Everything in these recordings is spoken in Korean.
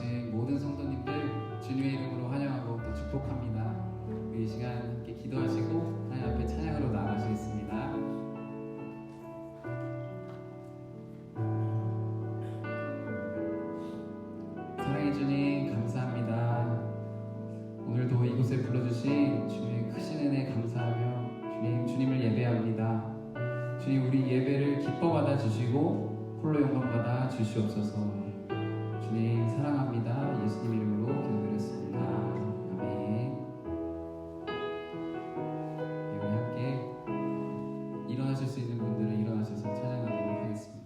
기도하신 모든 성도님들 주님의 이름으로 환영하고 또 축복합니다. 이 시간 함께 기도하시고 하나님 앞에 찬양으로 나아가시겠습니다. 사랑해 주님 감사합니다. 오늘도 이곳에 불러주신 주님의 크신 은혜 감사하며 주님을 예배합니다. 주님, 우리 예배를 기뻐 받아 주시고 홀로 영광 받아 주시옵소서. 주님 사랑합니다. 예수님 이름으로 기도드렸습니다. 아멘. 우리 함께 일어나실 수 있는 분들은 일어나셔서 찬양하도록 하겠습니다.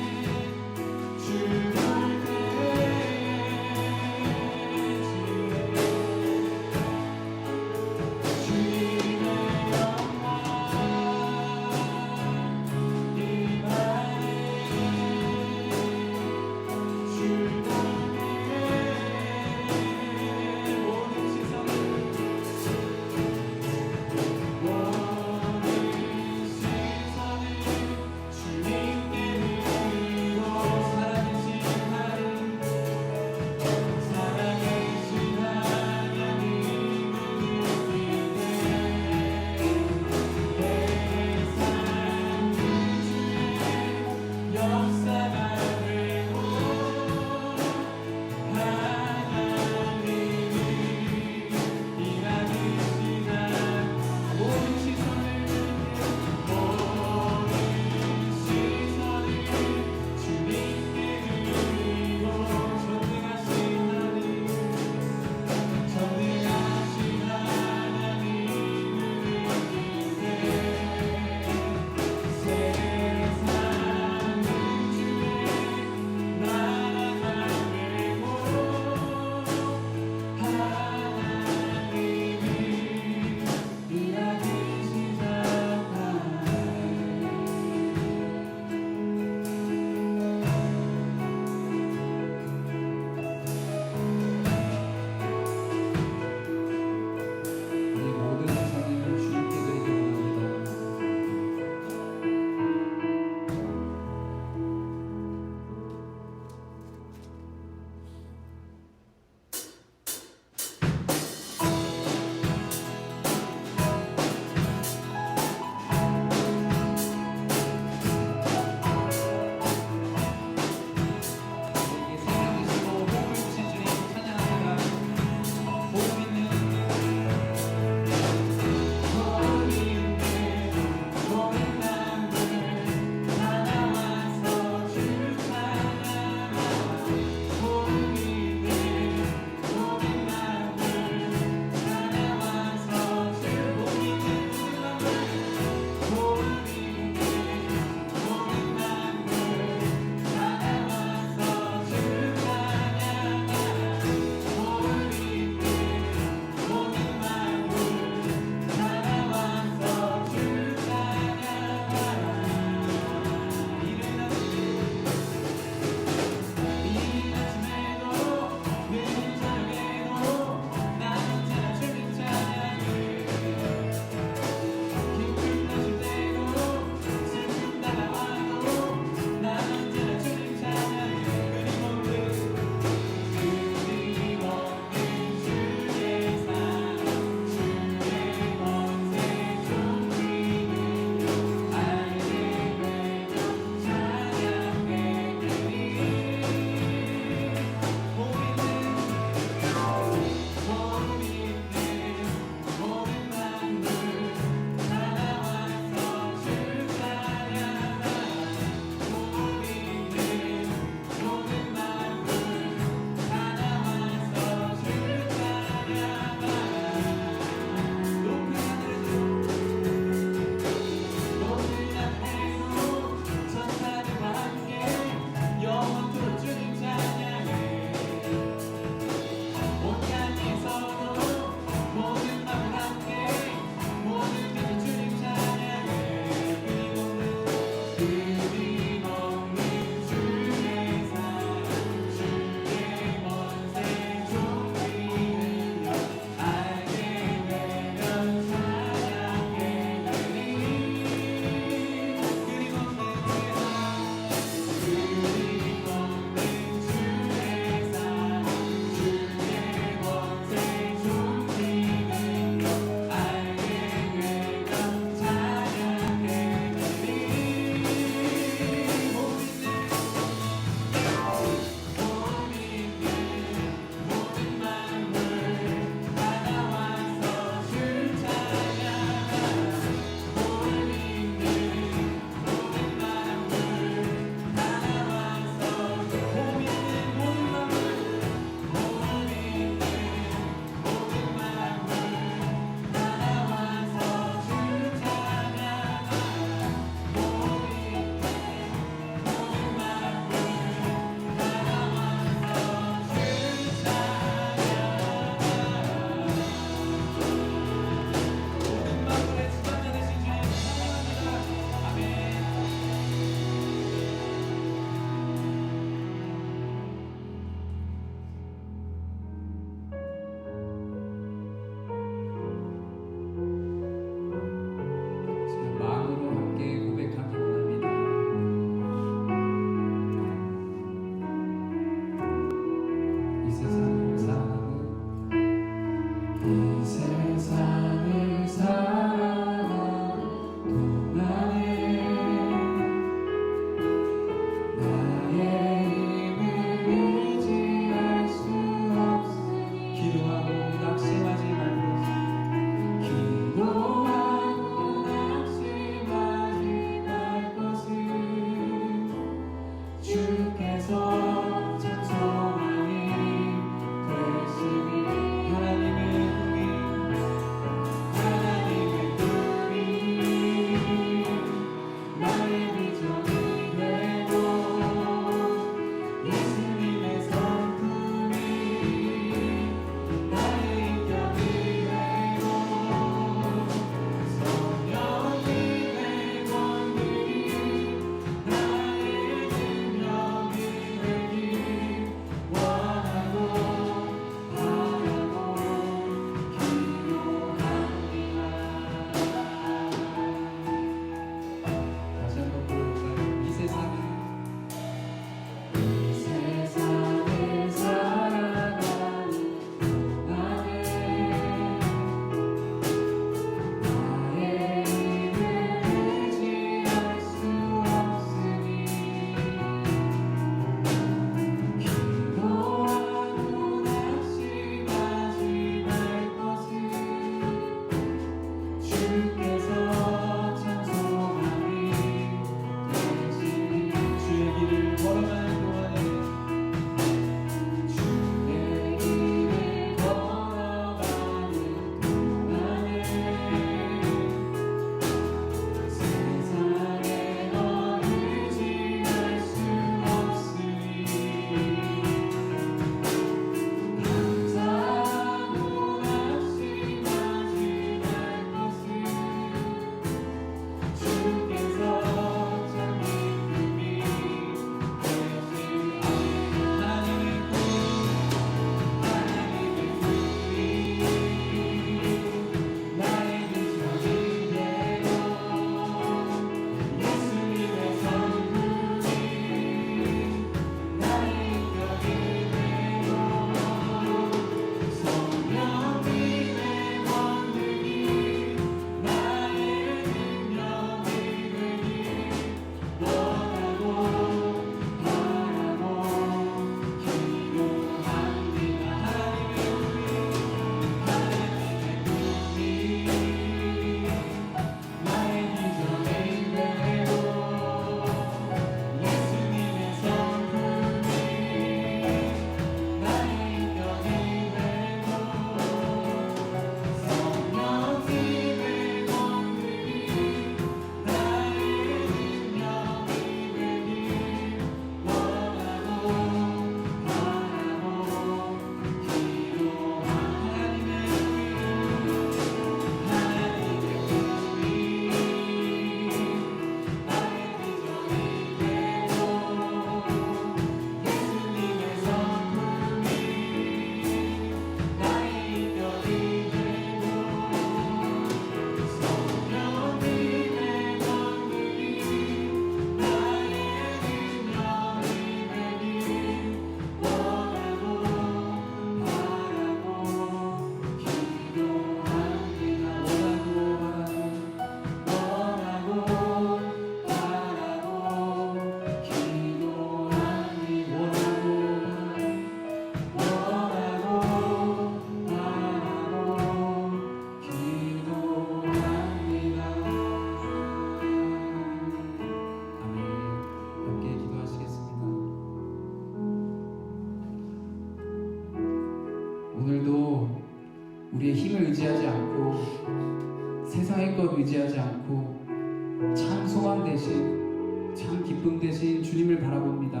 우리의 힘을 의지하지 않고 세상의 것 의지하지 않고 참 소망 대신 참 기쁨 대신 주님을 바라봅니다.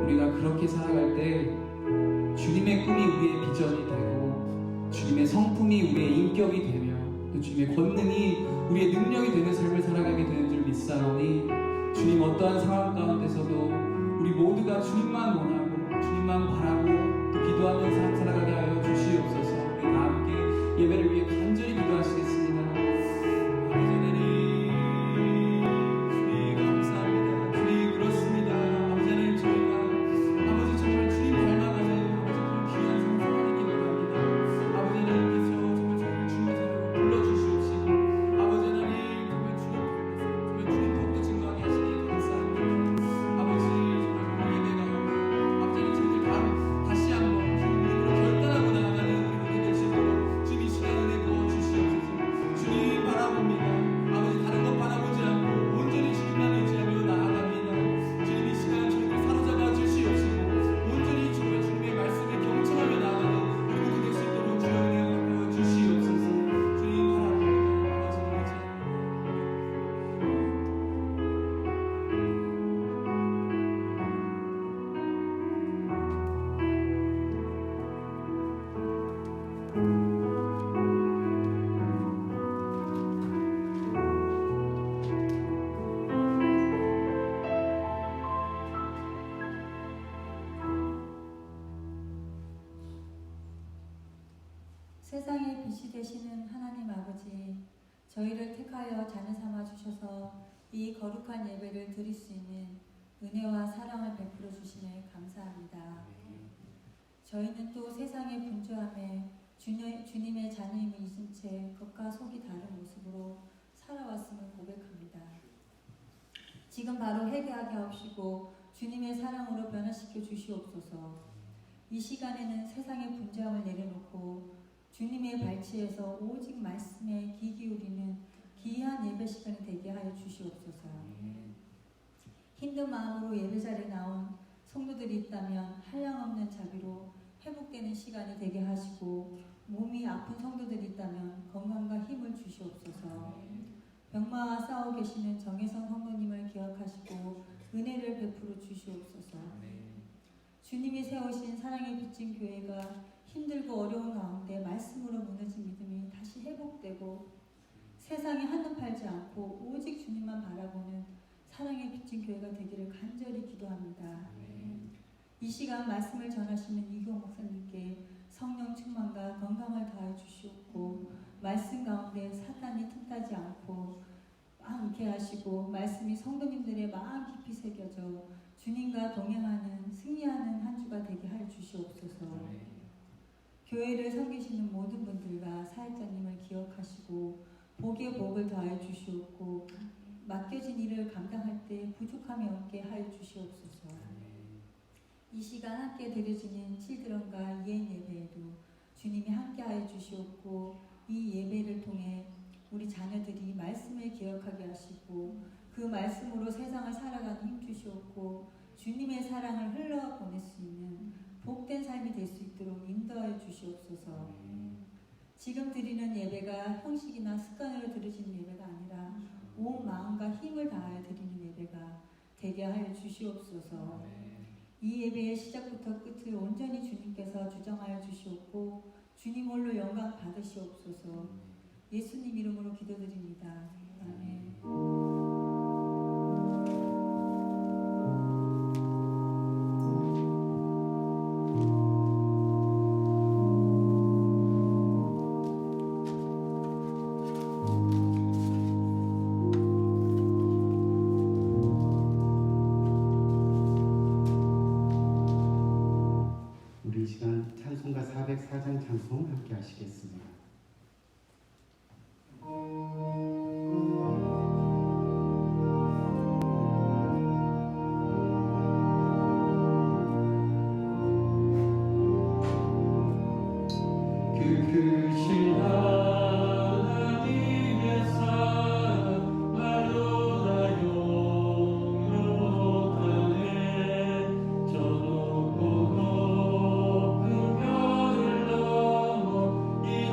우리가 그렇게 살아갈 때 주님의 꿈이 우리의 비전이 되고 주님의 성품이 우리의 인격이 되며 또 주님의 권능이 우리의 능력이 되는 삶을 살아가게 되는 줄 믿사오니 주님 어떠한 상황 가운데서도 우리 모두가 주님만 원하고 주님만 바라고 또 기도하는 삶 살아가게 하여 주시옵소서. 우리 다 함께 예배를 위해 간절히 기도하시겠습니다. 아버지 하나님, 주님 감사합니다. 주님 그렇습니다. 아버지 하나님, 저희가 아버지 정말 주님 닮아가는 아버지 그런 귀한 삶 살아가기 바랍니다. 아버지 하나님께서 정말 저희를 주님의 자녀로 불러주시옵시고 아버지 하나님 정말 주님 복도 증거하게 하시니 감사합니다. 아버지 정말 우리 예배가 아버지 하나님 저희들 다시 한번 주님으로 결단하고 나아가는 우리 모두 되시도록 주님 이 시간 은혜 부어 주시옵소서. 주님 바라봅니다. 아버지 다른 것 바라보지 않고 온전히 주님만 의지하며 나아갑니다. 주님 이 시간 저희를 사로잡아 주시옵시고 온전히 정말 주님의 말씀에 경청하며 나아가는 우리 모두 될 수 있도록 주여 은혜 베풀어 주시옵소서. 주님 바라봅니다. 아버지를 의지합니다. 세상의 빛이 되시는 하나님 아버지, 저희를 택하여 자녀 삼아 주셔서 이 거룩한 예배를 드릴 수 있는 은혜와 사랑을 베풀어 주심에 감사합니다. 저희는 또 세상의 분주함에 주님의 자녀임을 잊은 채 겉과 속이 다른 모습으로 살아왔음을 고백합니다. 지금 바로 회개하게 하옵시고 주님의 사랑으로 변화시켜 주시옵소서. 이 시간에는 세상의 분주함을 내려놓고 주님의 발치에서 오직 말씀에 귀 기울이는 귀한 예배 시간이 되게 하여 주시옵소서. 힘든 마음으로 예배 자리에 나온 성도들이 있다면 한량없는 자비로 회복되는 시간이 되게 하시고 몸이 아픈 성도들이 있다면 건강과 힘을 주시옵소서. 병마와 싸워 계시는 정혜성 성도님을 기억하시고 은혜를 베풀어 주시옵소서. 주님이 세우신 사랑의 빚진 교회가 힘들고 어려운 가운데 말씀으로 무너진 믿음이 다시 회복되고 세상에 한눈 팔지 않고 오직 주님만 바라보는 사랑의 빚진 교회가 되기를 간절히 기도합니다. 이 시간 말씀을 전하시는 이교 목사님께 성령 충만과 건강을 더하여 주시옵고 말씀 가운데 사탄이 틈타지 않고 함께 하시고 말씀이 성도님들의 마음 깊이 새겨져 주님과 동행하는 승리하는 한 주가 되게 하여 주시옵소서. 교회를 섬기시는 모든 분들과 사역자님을 기억하시고 복에 복을 더하여 주시옵고 맡겨진 일을 감당할 때 부족함이 없게 하여 주시옵소서. 이 시간 함께 드려지는 칠드런과 이행 예배에도 주님이 함께 하여 주시옵고 이 예배를 통해 우리 자녀들이 말씀을 기억하게 하시고 그 말씀으로 세상을 살아가는 힘 주시옵고 주님의 사랑을 흘러보낼 수 있는 복된 삶이 될 수 있도록 인도하여 주시옵소서. 지금 드리는 예배가 형식이나 습관으로 드려지는 예배가 아니라 온 마음과 힘을 다하여 드리는 예배가 되게 하여 주시옵소서. 이 예배의 시작부터 끝을 온전히 주님께서 주정하여 주시옵고 주님 홀로 영광 받으시옵소서. 예수님 이름으로 기도드립니다. 아멘. 우리 이 시간 찬송가 404장 찬송 함께 하시겠습니다. 이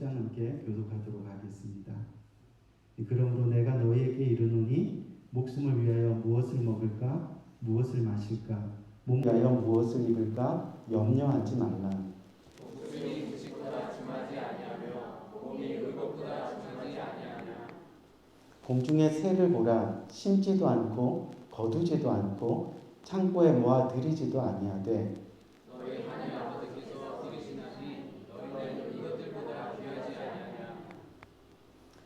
10장 함께 교독하도록 하겠습니다. 그러므로 내가 너희에게 이르노니 목숨을 위하여 무엇을 먹을까 무엇을 마실까 몸 위하여 무엇을 입을까 염려하지 말라. 목숨이 부식보다 중하지 아니하며 몸이 의복보다 중하지 아니하냐. 공중의 새를 보라. 심지도 않고 거두지도 않고 창고에 모아 들이지도 아니하되 너희 하나님 아버지께서 들이시나니 너희는 이것들보다 귀하지 아니하냐.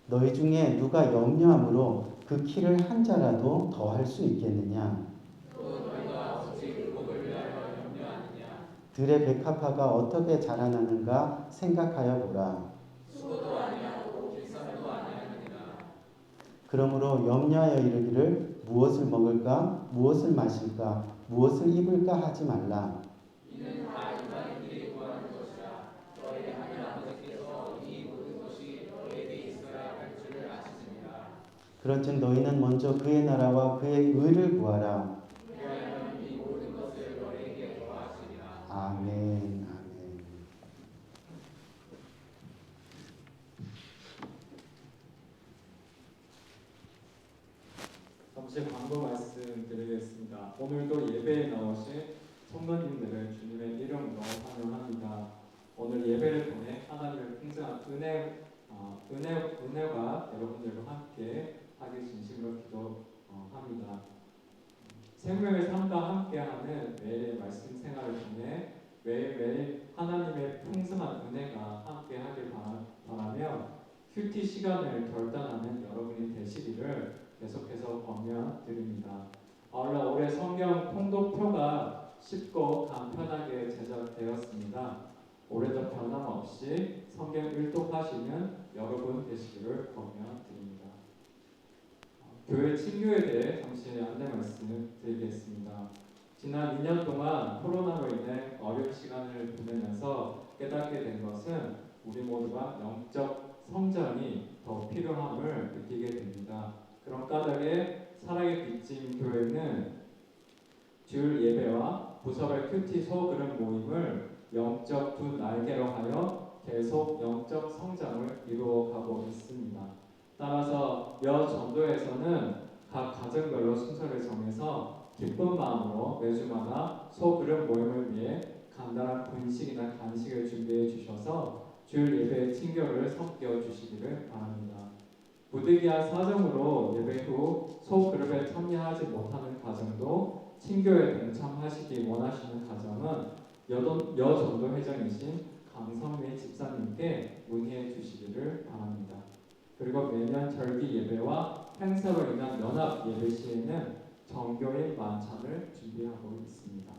너희 중에 누가 염려함으로 그 키를 한 자라도 더할 수 있겠느냐. 또 너희가 어찌 의복을 위하여 염려하느냐. 들의 백합화가 어떻게 자라나는가 생각하여 보라. 수고도 아니하고 길쌈도 아니하느니라. 그러므로 염려하여 이르기를 무엇을 먹을까 무엇을 마실까 무엇을 입을까 하지 말라. 이는 다 일반인들이 구하는 것이라. 너희 하나님 아버지께서 이 모든 것이 너희에게 있어야 할 줄을 아시느니라. 그런즉 너희는 먼저 그의 나라와 그의 의를 구하라. 그리하면 이 모든 것을 너희에게 더하시리라. 아멘. 아멘. 잠시 광고 말씀드리겠습니다. 오늘도 예배에 나오신 성도님들을 주님의 이름으로 환영합니다. 오늘 예배를 통해 하나님의 풍성한 은혜가 여러분들과 함께 하길 진심으로 기도합니다. 생명의 삶과 함께하는 매일의 말씀 생활을 통해 매일매일 하나님의 풍성한 은혜가 함께하길 바라며 큐티 시간을 결단하는 여러분이 되시기를 계속해서 권면드립니다. 아울러 올해 성경 통독표가 쉽고 간편하게 제작되었습니다. 올해도 변함없이 성경 일독하시는 여러분 되시기를 권면드립니다. 교회 친교에 대해 잠시 안내 말씀 드리겠습니다. 지난 2년 동안 코로나로 인해 어려운 시간을 보내면서 깨닫게 된 것은 우리 모두가 영적 성장이 더 필요함을 느끼게 됩니다. 그런 까닭에 사랑의 빛짐 교회는 주일 예배와 부서별 큐티 소그룹 모임을 영적 두 날개로 하여 계속 영적 성장을 이루어가고 있습니다. 따라서 여 전도에서는 각 가정별로 순서를 정해서 기쁜 마음으로 매주마다 소그룹 모임을 위해 간단한 분식이나 간식을 준비해 주셔서 주일 예배의 친교를 섬겨 주시기를 바랍니다. 부득이한 사정으로 예배 후 소그룹에 참여하지 못하는 가정도 친교에 동참하시기 원하시는 가정은 여전도 회장이신 강성미 집사님께 문의해 주시기를 바랍니다. 그리고 매년 절기 예배와 행사로 인한 연합 예배 시에는 정교인 만찬을 준비하고 있습니다.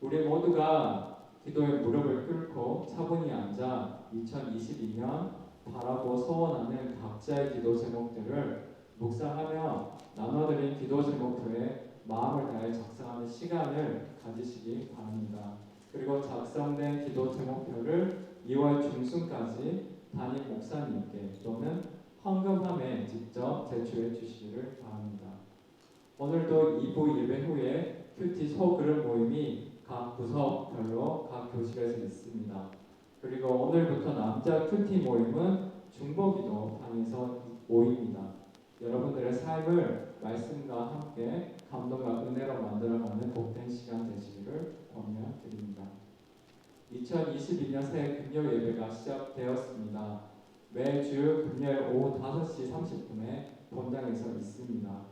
우리 모두가 기도의 무릎을 꿇고 차분히 앉아 2022년 바라고 소원하는 각자의 기도 제목들을 묵상하며 나눠드린 기도 제목표에 마음을 다해 작성하는 시간을 가지시기 바랍니다. 그리고 작성된 기도 제목표를 2월 중순까지 담임 목사님께 또는 헌금함에 직접 제출해 주시기를 바랍니다. 오늘도 2부 예배 후에 큐티 소그룹 모임이 각 부서별로 각 교실에서 있습니다. 그리고 오늘부터 남자 큐티 모임은 중보기도 방에서 모입니다. 여러분들의 삶을 말씀과 함께 감동과 은혜로 만들어가는 복된 시간 되시기를 권면드립니다. 2022년 새 금요 예배가 시작되었습니다. 매주 금요일 오후 5시 30분에 본당에서 있습니다.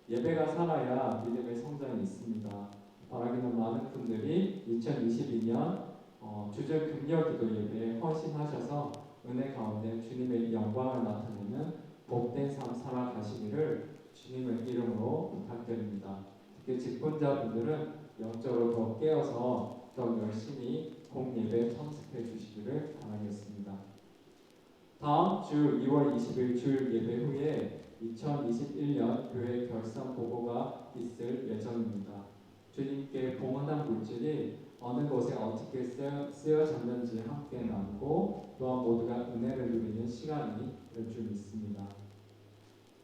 예배가 살아야 믿음의 성장이 있습니다. 바라기는 많은 분들이 2022년 주중 금요 기도 예배에 헌신하셔서 은혜 가운데 주님의 영광을 나타내는 복된 삶 살아가시기를 주님의 이름으로 부탁드립니다. 특히 직분자분들은 영적으로 더 깨어서 더 열심히 공예배 참석해 주시기를 바라겠습니다. 다음 주 2월 20일 주일 예배 후에 2021년 교회 결산 보고가 있을 예정입니다. 주님께 봉헌한 물질이 어느 곳에 어떻게 쓰여졌는지 함께 나누고 또한 모두가 은혜를 누리는 시간이 될 줄 믿습니다.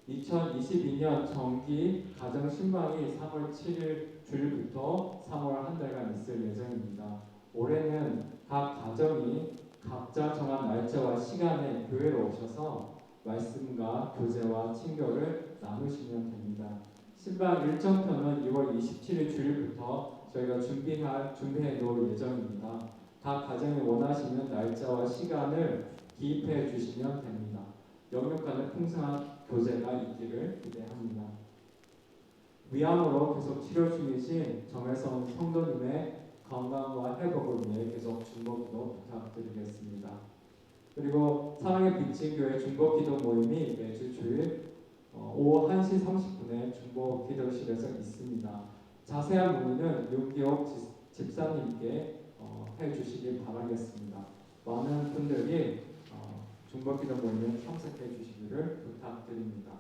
2022년 정기 가정 신방이 3월 7일 주일부터 3월 한 달간 있을 예정입니다. 올해는 각 가정이 각자 정한 날짜와 시간에 교회로 오셔서 말씀과 교제와 친교를 나누시면 됩니다. 신방 일정표는 6월 27일 주일부터 저희가 준비해 놓을 예정입니다. 각 가정이 원하시는 날짜와 시간을 기입해 주시면 됩니다. 영육간의 풍성한 교제가 있기를 기대합니다. 위암으로 계속 치료 중이신 정혜성 성도님의 건강과 회복을 위해 계속 중보기도 부탁드리겠습니다. 그리고 사랑의 빛진교회 중보기도 모임이 매주 주일 오후 1시 30분에 중보기도실에서 있습니다. 자세한 문의는 윤기옥 집사님께 해주시길 바라겠습니다. 많은 분들이 중보기도 모임에 참석해 주시기를 부탁드립니다.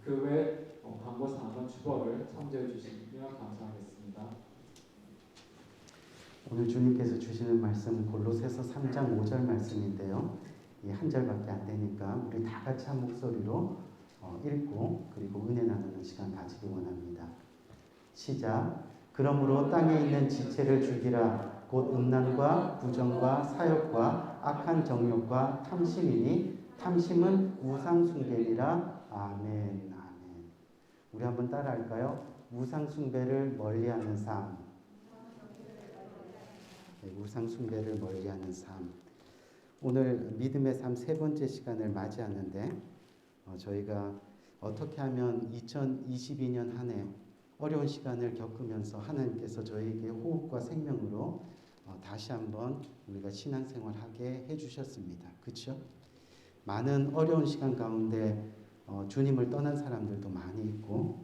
그 외 광고사항은 주보를 참조해 주시면 감사하겠습니다. 오늘 주님께서 주시는 말씀은 골로새서 3장 5절 말씀인데요. 이 한 절밖에 안 되니까 우리 다 같이 한 목소리로 읽고 그리고 은혜 나누는 시간 가지기 원합니다. 시작. 그러므로 땅에 있는 지체를 죽이라. 곧 음란과 부정과 사욕과 악한 정욕과 탐심이니 탐심은 우상 숭배니라. 아멘. 아멘. 우리 한번 따라할까요? 우상 숭배를 멀리하는 삶. 네, 우상 숭배를 멀리하는 삶. 오늘 믿음의 삶 세 번째 시간을 맞이하는데 저희가 어떻게 하면 2022년 한 해 어려운 시간을 겪으면서 하나님께서 저희에게 호흡과 생명으로 다시 한번 우리가 신앙생활하게 해주셨습니다. 그렇죠? 많은 어려운 시간 가운데 주님을 떠난 사람들도 많이 있고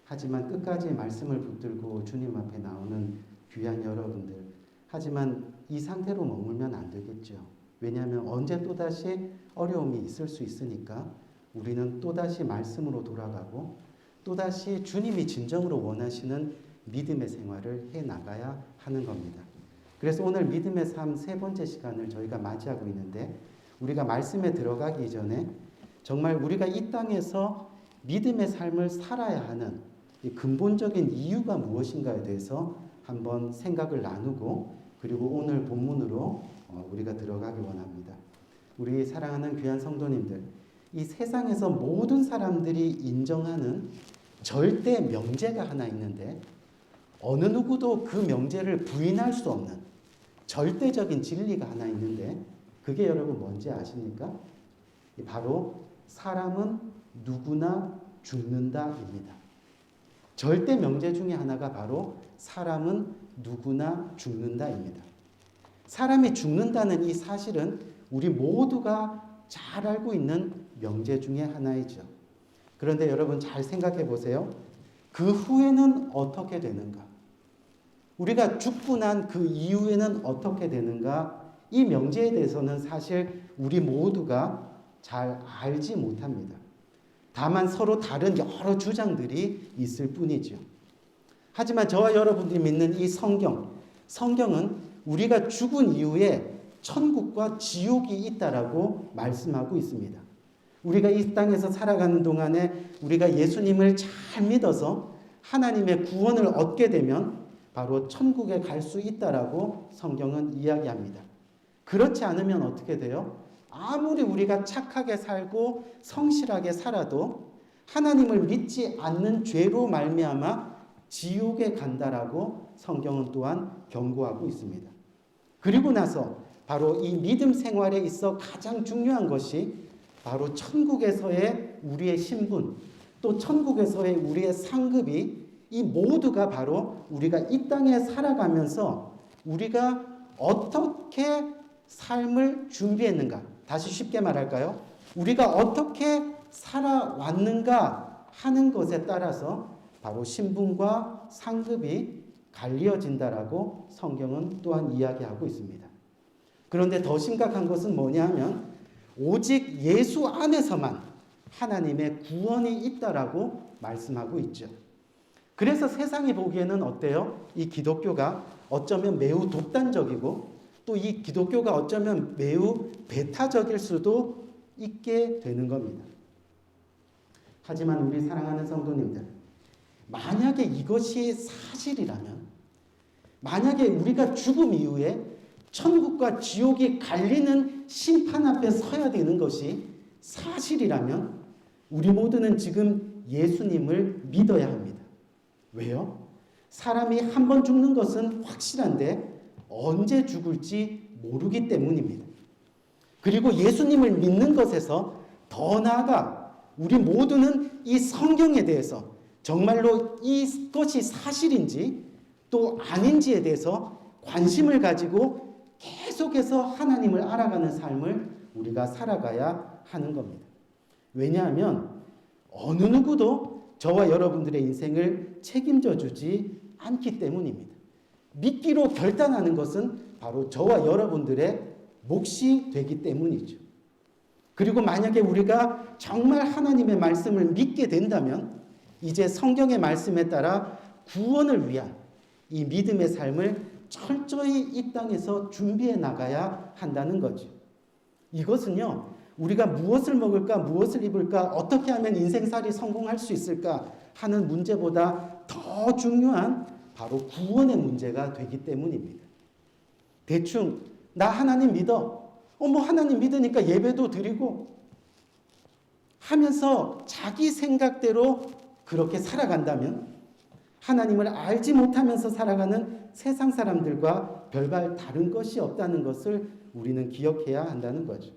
하지만 끝까지 말씀을 붙들고 주님 앞에 나오는 귀한 여러분들 하지만 이 상태로 머물면 안 되겠죠. 왜냐하면 언제 또다시 어려움이 있을 수 있으니까 우리는 또다시 말씀으로 돌아가고 또다시 주님이 진정으로 원하시는 믿음의 생활을 해나가야 하는 겁니다. 그래서 오늘 믿음의 삶 세 번째 시간을 저희가 맞이하고 있는데 우리가 말씀에 들어가기 전에 정말 우리가 이 땅에서 믿음의 삶을 살아야 하는 이 근본적인 이유가 무엇인가에 대해서 한번 생각을 나누고 그리고 오늘 본문으로 우리가 들어가기 원합니다. 우리 사랑하는 귀한 성도님들, 이 세상에서 모든 사람들이 인정하는 절대 명제가 하나 있는데 어느 누구도 그 명제를 부인할 수 없는 절대적인 진리가 하나 있는데 그게 여러분 뭔지 아십니까? 바로 사람은 누구나 죽는다입니다. 절대 명제 중에 하나가 바로 사람은 누구나 죽는다입니다. 사람이 죽는다는 이 사실은 우리 모두가 잘 알고 있는 명제 중에 하나이죠. 그런데 여러분 잘 생각해 보세요. 그 후에는 어떻게 되는가? 우리가 죽고 난 그 이후에는 어떻게 되는가? 이 명제에 대해서는 사실 우리 모두가 잘 알지 못합니다. 다만 서로 다른 여러 주장들이 있을 뿐이죠. 하지만 저와 여러분들이 믿는 이 성경은 우리가 죽은 이후에 천국과 지옥이 있다라고 말씀하고 있습니다. 우리가 이 땅에서 살아가는 동안에 우리가 예수님을 잘 믿어서 하나님의 구원을 얻게 되면 바로 천국에 갈 수 있다라고 성경은 이야기합니다. 그렇지 않으면 어떻게 돼요? 아무리 우리가 착하게 살고 성실하게 살아도 하나님을 믿지 않는 죄로 말미암아 지옥에 간다라고 성경은 또한 경고하고 있습니다. 그리고 나서 바로 이 믿음 생활에 있어 가장 중요한 것이 바로 천국에서의 우리의 신분, 또 천국에서의 우리의 상급이 이 모두가 바로 우리가 이 땅에 살아가면서 우리가 어떻게 삶을 준비했는가. 다시 쉽게 말할까요? 우리가 어떻게 살아왔는가 하는 것에 따라서 바로 신분과 상급이 갈리어진다라고 성경은 또한 이야기하고 있습니다. 그런데 더 심각한 것은 뭐냐 하면 오직 예수 안에서만 하나님의 구원이 있다라고 말씀하고 있죠. 그래서 세상이 보기에는 어때요? 이 기독교가 어쩌면 매우 독단적이고 또 이 기독교가 어쩌면 매우 배타적일 수도 있게 되는 겁니다. 하지만 우리 사랑하는 성도님들, 만약에 이것이 사실이라면, 만약에 우리가 죽음 이후에 천국과 지옥이 갈리는 심판 앞에 서야 되는 것이 사실이라면 우리 모두는 지금 예수님을 믿어야 합니다. 왜요? 사람이 한 번 죽는 것은 확실한데 언제 죽을지 모르기 때문입니다. 그리고 예수님을 믿는 것에서 더 나아가 우리 모두는 이 성경에 대해서 정말로 이것이 사실인지 또 아닌지에 대해서 관심을 가지고 계속해서 하나님을 알아가는 삶을 우리가 살아가야 하는 겁니다. 왜냐하면 어느 누구도 저와 여러분들의 인생을 책임져 주지 않기 때문입니다. 믿기로 결단하는 것은 바로 저와 여러분들의 몫이 되기 때문이죠. 그리고 만약에 우리가 정말 하나님의 말씀을 믿게 된다면 이제 성경의 말씀에 따라 구원을 위한 이 믿음의 삶을 철저히 이 땅에서 준비해 나가야 한다는 거죠. 이것은요, 우리가 무엇을 먹을까, 무엇을 입을까, 어떻게 하면 인생살이 성공할 수 있을까 하는 문제보다 더 중요한 바로 구원의 문제가 되기 때문입니다. 대충 나 하나님 믿어. 뭐 하나님 믿으니까 예배도 드리고 하면서 자기 생각대로 그렇게 살아간다면 하나님을 알지 못하면서 살아가는 세상 사람들과 별반 다른 것이 없다는 것을 우리는 기억해야 한다는 거죠.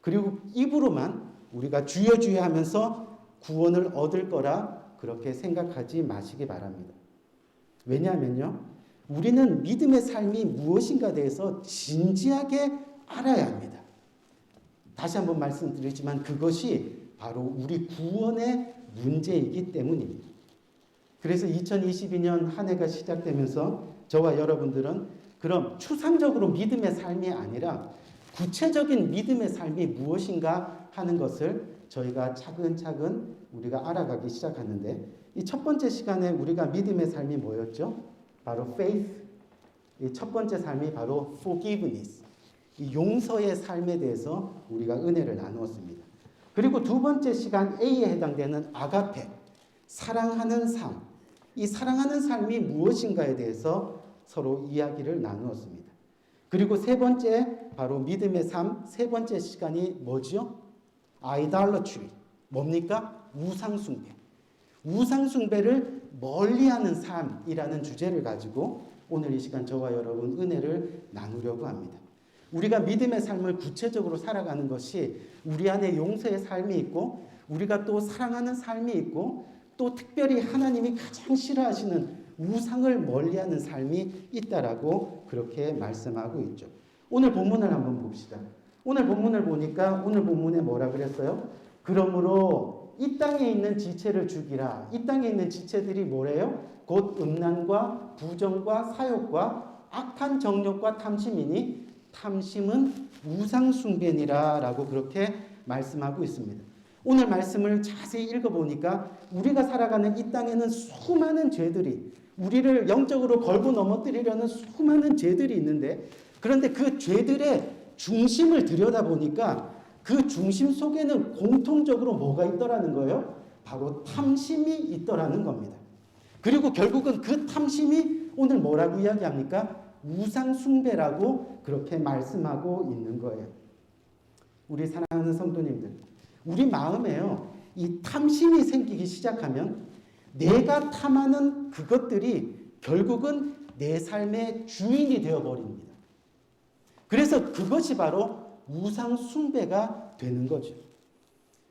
그리고 입으로만 우리가 주여 주여 하면서 구원을 얻을 거라 그렇게 생각하지 마시기 바랍니다. 왜냐하면요, 우리는 믿음의 삶이 무엇인가에 대해서 진지하게 알아야 합니다. 다시 한번 말씀드리지만 그것이 바로 우리 구원의 문제이기 때문입니다. 그래서 2022년 한 해가 시작되면서 저와 여러분들은 그럼 추상적으로 믿음의 삶이 아니라 구체적인 믿음의 삶이 무엇인가 하는 것을 저희가 차근차근 우리가 알아가기 시작하는데, 이 첫 번째 시간에 우리가 믿음의 삶이 뭐였죠? 바로 faith. 이 첫 번째 삶이 바로 forgiveness. 이 용서의 삶에 대해서 우리가 은혜를 나누었습니다. 그리고 두 번째 시간 A에 해당되는 아가페, 사랑하는 삶. 이 사랑하는 삶이 무엇인가에 대해서 서로 이야기를 나누었습니다. 그리고 세 번째 바로 믿음의 삶, 세 번째 시간이 뭐죠? idolatry. 뭡니까? 우상숭배. 우상숭배를 멀리하는 삶이라는 주제를 가지고 오늘 이 시간 저와 여러분 은혜를 나누려고 합니다. 우리가 믿음의 삶을 구체적으로 살아가는 것이 우리 안에 용서의 삶이 있고 우리가 또 사랑하는 삶이 있고 또 특별히 하나님이 가장 싫어하시는 우상을 멀리하는 삶이 있다라고 그렇게 말씀하고 있죠. 오늘 본문을 한번 봅시다. 오늘 본문을 보니까 오늘 본문에 뭐라 그랬어요? 그러므로 이 땅에 있는 지체를 죽이라. 이 땅에 있는 지체들이 뭐래요? 곧 음란과 부정과 사욕과 악한 정욕과 탐심이니 탐심은 우상숭배니라 라고 그렇게 말씀하고 있습니다. 오늘 말씀을 자세히 읽어보니까 우리가 살아가는 이 땅에는 수많은 죄들이 우리를 영적으로 걸고 넘어뜨리려는 수많은 죄들이 있는데, 그런데 그 죄들의 중심을 들여다보니까 그 중심 속에는 공통적으로 뭐가 있더라는 거예요? 바로 탐심이 있더라는 겁니다. 그리고 결국은 그 탐심이 오늘 뭐라고 이야기합니까? 우상숭배라고 그렇게 말씀하고 있는 거예요. 우리 사랑하는 성도님들, 우리 마음에요, 이 탐심이 생기기 시작하면 내가 탐하는 그것들이 결국은 내 삶의 주인이 되어버립니다. 그래서 그것이 바로 우상숭배가 되는 거죠.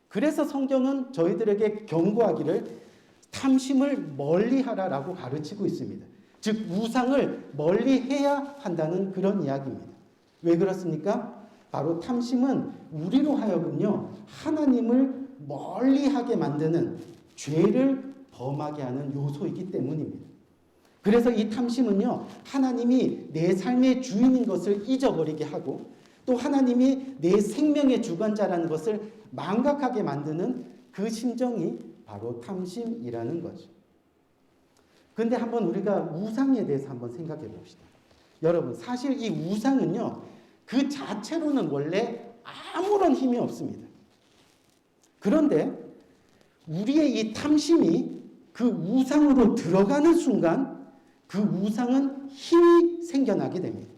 그래서 성경은 저희들에게 경고하기를 탐심을 멀리하라라고 가르치고 있습니다. 즉 우상을 멀리해야 한다는 그런 이야기입니다. 왜 그렇습니까? 바로 탐심은 우리로 하여금요, 하나님을 멀리하게 만드는, 죄를 범하게 하는 요소이기 때문입니다. 그래서 이 탐심은요, 하나님이 내 삶의 주인인 것을 잊어버리게 하고 또 하나님이 내 생명의 주관자라는 것을 망각하게 만드는 그 심정이 바로 탐심이라는 거죠. 그런데 한번 우리가 우상에 대해서 한번 생각해 봅시다. 여러분, 사실 이 우상은요, 그 자체로는 원래 아무런 힘이 없습니다. 그런데 우리의 이 탐심이 그 우상으로 들어가는 순간 그 우상은 힘이 생겨나게 됩니다.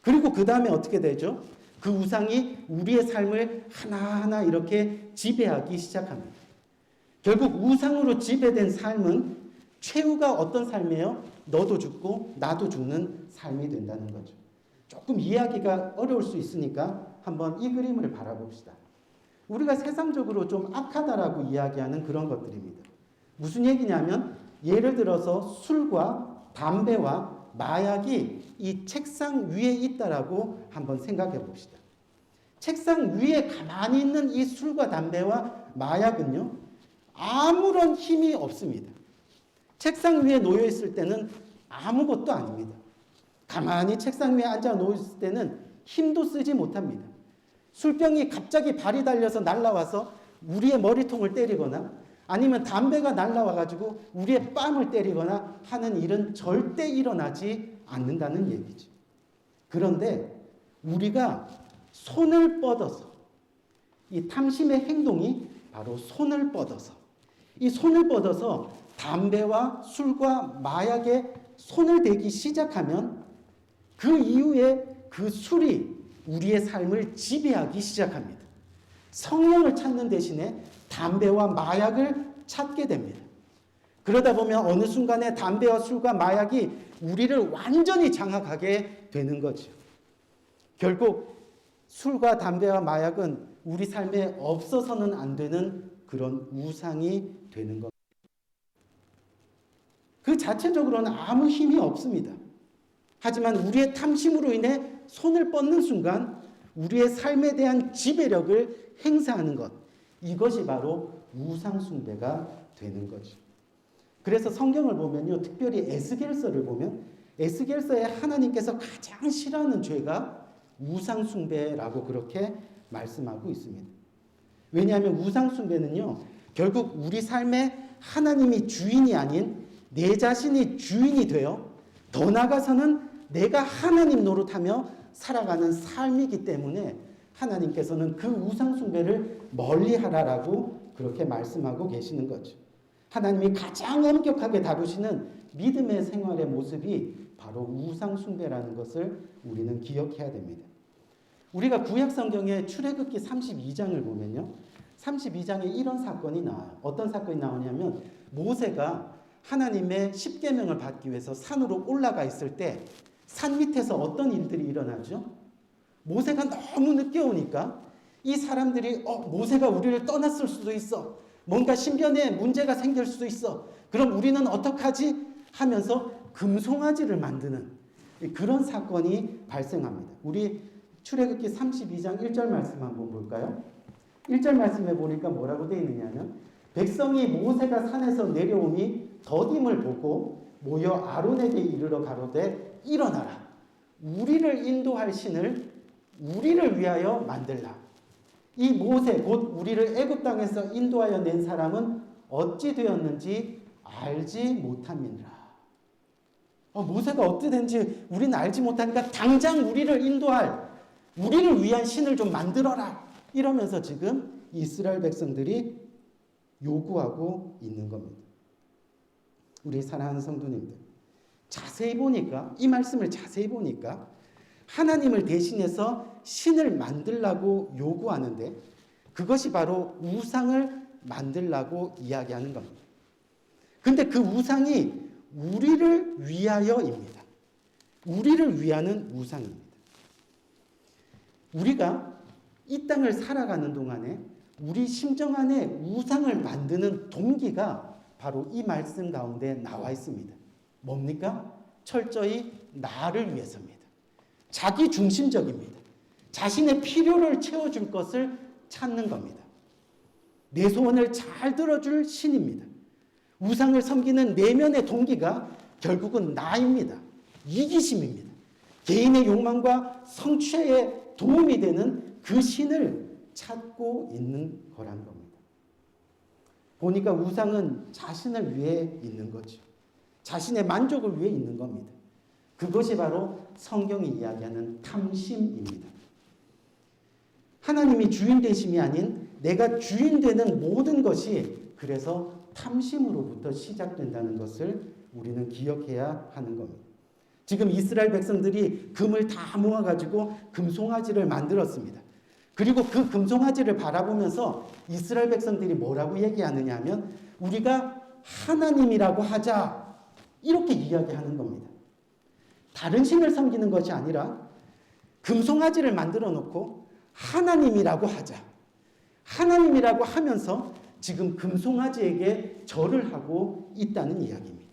그리고 그 다음에 어떻게 되죠? 그 우상이 우리의 삶을 하나하나 이렇게 지배하기 시작합니다. 결국 우상으로 지배된 삶은 최후가 어떤 삶이에요? 너도 죽고 나도 죽는 삶이 된다는 거죠. 조금 이해하기가 어려울 수 있으니까 한번 이 그림을 바라봅시다. 우리가 세상적으로 좀 악하다라고 이야기하는 그런 것들입니다. 무슨 얘기냐면 예를 들어서 술과 담배와 마약이 이 책상 위에 있다라고 한번 생각해 봅시다. 책상 위에 가만히 있는 이 술과 담배와 마약은요, 아무런 힘이 없습니다. 책상 위에 놓여 있을 때는 아무것도 아닙니다. 가만히 책상 위에 앉아 놓여 있을 때는 힘도 쓰지 못합니다. 술병이 갑자기 발이 달려서 날아와서 우리의 머리통을 때리거나 아니면 담배가 날아와가지고 우리의 뺨을 때리거나 하는 일은 절대 일어나지 않는다는 얘기죠. 그런데 우리가 손을 뻗어서, 이 탐심의 행동이 바로 손을 뻗어서, 이 손을 뻗어서 담배와 술과 마약에 손을 대기 시작하면 그 이후에 그 술이 우리의 삶을 지배하기 시작합니다. 성령을 찾는 대신에 담배와 마약을 찾게 됩니다. 그러다 보면 어느 순간에 담배와 술과 마약이 우리를 완전히 장악하게 되는 거죠. 결국 술과 담배와 마약은 우리 삶에 없어서는 안 되는 그런 우상이 되는 겁니다. 그 자체적으로는 아무 힘이 없습니다. 하지만 우리의 탐심으로 인해 손을 뻗는 순간 우리의 삶에 대한 지배력을 행사하는 것, 이것이 바로 우상 숭배가 되는 거죠. 그래서 성경을 보면요, 특별히 에스겔서를 보면 에스겔서에 하나님께서 가장 싫어하는 죄가 우상 숭배라고 그렇게 말씀하고 있습니다. 왜냐하면 우상 숭배는요, 결국 우리 삶에 하나님이 주인이 아닌 내 자신이 주인이 되어 더 나아가서는 내가 하나님 노릇하며 살아가는 삶이기 때문에 하나님께서는 그 우상 숭배를 멀리하라라고 그렇게 말씀하고 계시는 거죠. 하나님이 가장 엄격하게 다루시는 믿음의 생활의 모습이 바로 우상 숭배라는 것을 우리는 기억해야 됩니다. 우리가 구약 성경의 출애굽기 32장을 보면요, 32장에 이런 사건이 나와요. 어떤 사건이 나오냐면 모세가 하나님의 십계명을 받기 위해서 산으로 올라가 있을 때 산 밑에서 어떤 일들이 일어나죠? 모세가 너무 늦게 오니까 이 사람들이 모세가 우리를 떠났을 수도 있어. 뭔가 신변에 문제가 생길 수도 있어. 그럼 우리는 어떡하지? 하면서 금송아지를 만드는 그런 사건이 발생합니다. 우리 출애굽기 32장 1절 말씀 한번 볼까요? 1절 말씀에 보니까 뭐라고 되어 있느냐면 백성이 모세가 산에서 내려오니 더딤을 보고 모여 아론에게 이르러 가로되 일어나라. 우리를 인도할 신을 우리를 위하여 만들라. 이 모세 곧 우리를 애굽 땅에서 인도하여 낸 사람은 어찌 되었는지 알지 못함이니라. 모세가 어떻게 된지 우리는 알지 못하니까 당장 우리를 인도할, 우리를 위한 신을 좀 만들어라. 이러면서 지금 이스라엘 백성들이 요구하고 있는 겁니다. 우리 사랑하는 성도님들, 자세히 보니까, 이 말씀을 자세히 보니까 하나님을 대신해서 신을 만들라고 요구하는데 그것이 바로 우상을 만들라고 이야기하는 겁니다. 근데 그 우상이 우리를 위하여입니다. 우리를 위하는 우상입니다. 우리가 이 땅을 살아가는 동안에 우리 심정 안에 우상을 만드는 동기가 바로 이 말씀 가운데 나와 있습니다. 뭡니까? 철저히 나를 위해서입니다. 자기 중심적입니다. 자신의 필요를 채워줄 것을 찾는 겁니다. 내 소원을 잘 들어줄 신입니다. 우상을 섬기는 내면의 동기가 결국은 나입니다. 이기심입니다. 개인의 욕망과 성취에 도움이 되는 그 신을 찾고 있는 거란 겁니다. 보니까 우상은 자신을 위해 있는 거죠. 자신의 만족을 위해 있는 겁니다. 그것이 바로 성경이 이야기하는 탐심입니다. 하나님이 주인 되심이 아닌 내가 주인 되는 모든 것이 그래서 탐심으로부터 시작된다는 것을 우리는 기억해야 하는 겁니다. 지금 이스라엘 백성들이 금을 다 모아가지고 금송아지를 만들었습니다. 그리고 그 금송아지를 바라보면서 이스라엘 백성들이 뭐라고 얘기하느냐 하면 우리가 하나님이라고 하자 이렇게 이야기하는 겁니다. 다른 신을 섬기는 것이 아니라 금송아지를 만들어 놓고 하나님이라고 하자. 하나님이라고 하면서 지금 금송아지에게 절을 하고 있다는 이야기입니다.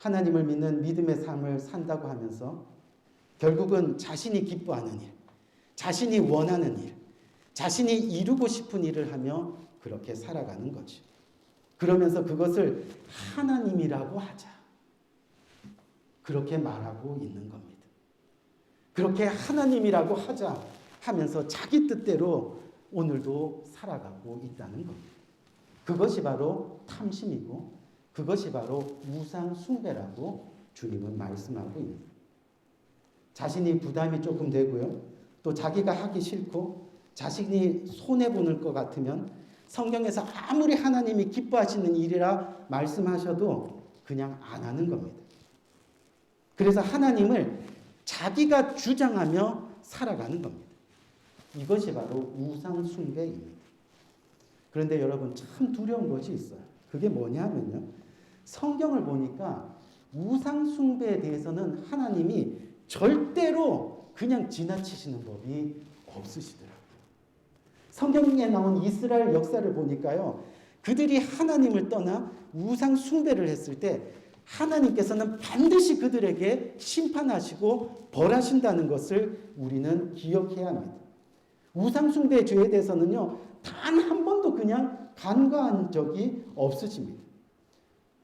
하나님을 믿는 믿음의 삶을 산다고 하면서 결국은 자신이 기뻐하는 일, 자신이 원하는 일, 자신이 이루고 싶은 일을 하며 그렇게 살아가는 거죠. 그러면서 그것을 하나님이라고 하자. 그렇게 말하고 있는 겁니다. 그렇게 하나님이라고 하자 하면서 자기 뜻대로 오늘도 살아가고 있다는 겁니다. 그것이 바로 탐심이고 그것이 바로 우상 숭배라고 주님은 말씀하고 있습니다. 자신이 부담이 조금 되고요. 또 자기가 하기 싫고 자신이 손해보는 것 같으면 성경에서 아무리 하나님이 기뻐하시는 일이라 말씀하셔도 그냥 안 하는 겁니다. 그래서 하나님을 자기가 주장하며 살아가는 겁니다. 이것이 바로 우상 숭배입니다. 그런데 여러분 참 두려운 것이 있어요. 그게 뭐냐면요. 성경을 보니까 우상 숭배에 대해서는 하나님이 절대로 그냥 지나치시는 법이 없으시더라고요. 성경에 나온 이스라엘 역사를 보니까요. 그들이 하나님을 떠나 우상 숭배를 했을 때 하나님께서는 반드시 그들에게 심판하시고 벌하신다는 것을 우리는 기억해야 합니다. 우상 숭배의 죄에 대해서는요. 단 한 번도 그냥 간과한 적이 없으십니다.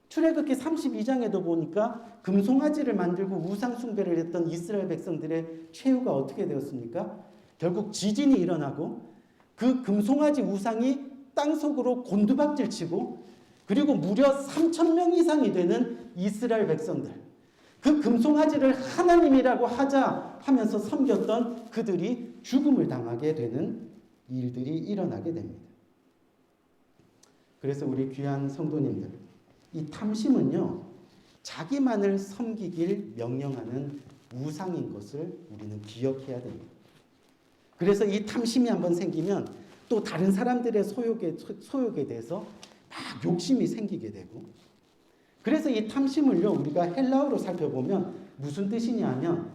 출애굽기 32장에도 보니까 금송아지를 만들고 우상 숭배를 했던 이스라엘 백성들의 최후가 어떻게 되었습니까? 결국 지진이 일어나고 그 금송아지 우상이 땅속으로 곤두박질 치고 그리고 무려 3,000명 이상이 되는 이스라엘 백성들 그 금송아지를 하나님이라고 하자 하면서 섬겼던 그들이 죽음을 당하게 되는 일들이 일어나게 됩니다. 그래서 우리 귀한 성도님들 이 탐심은요 자기만을 섬기길 명령하는 우상인 것을 우리는 기억해야 됩니다. 그래서 이 탐심이 한번 생기면 또 다른 사람들의 소욕에 대해서 막 욕심이 생기게 되고 그래서 이 탐심을요 우리가 헬라어로 살펴보면 무슨 뜻이냐 하면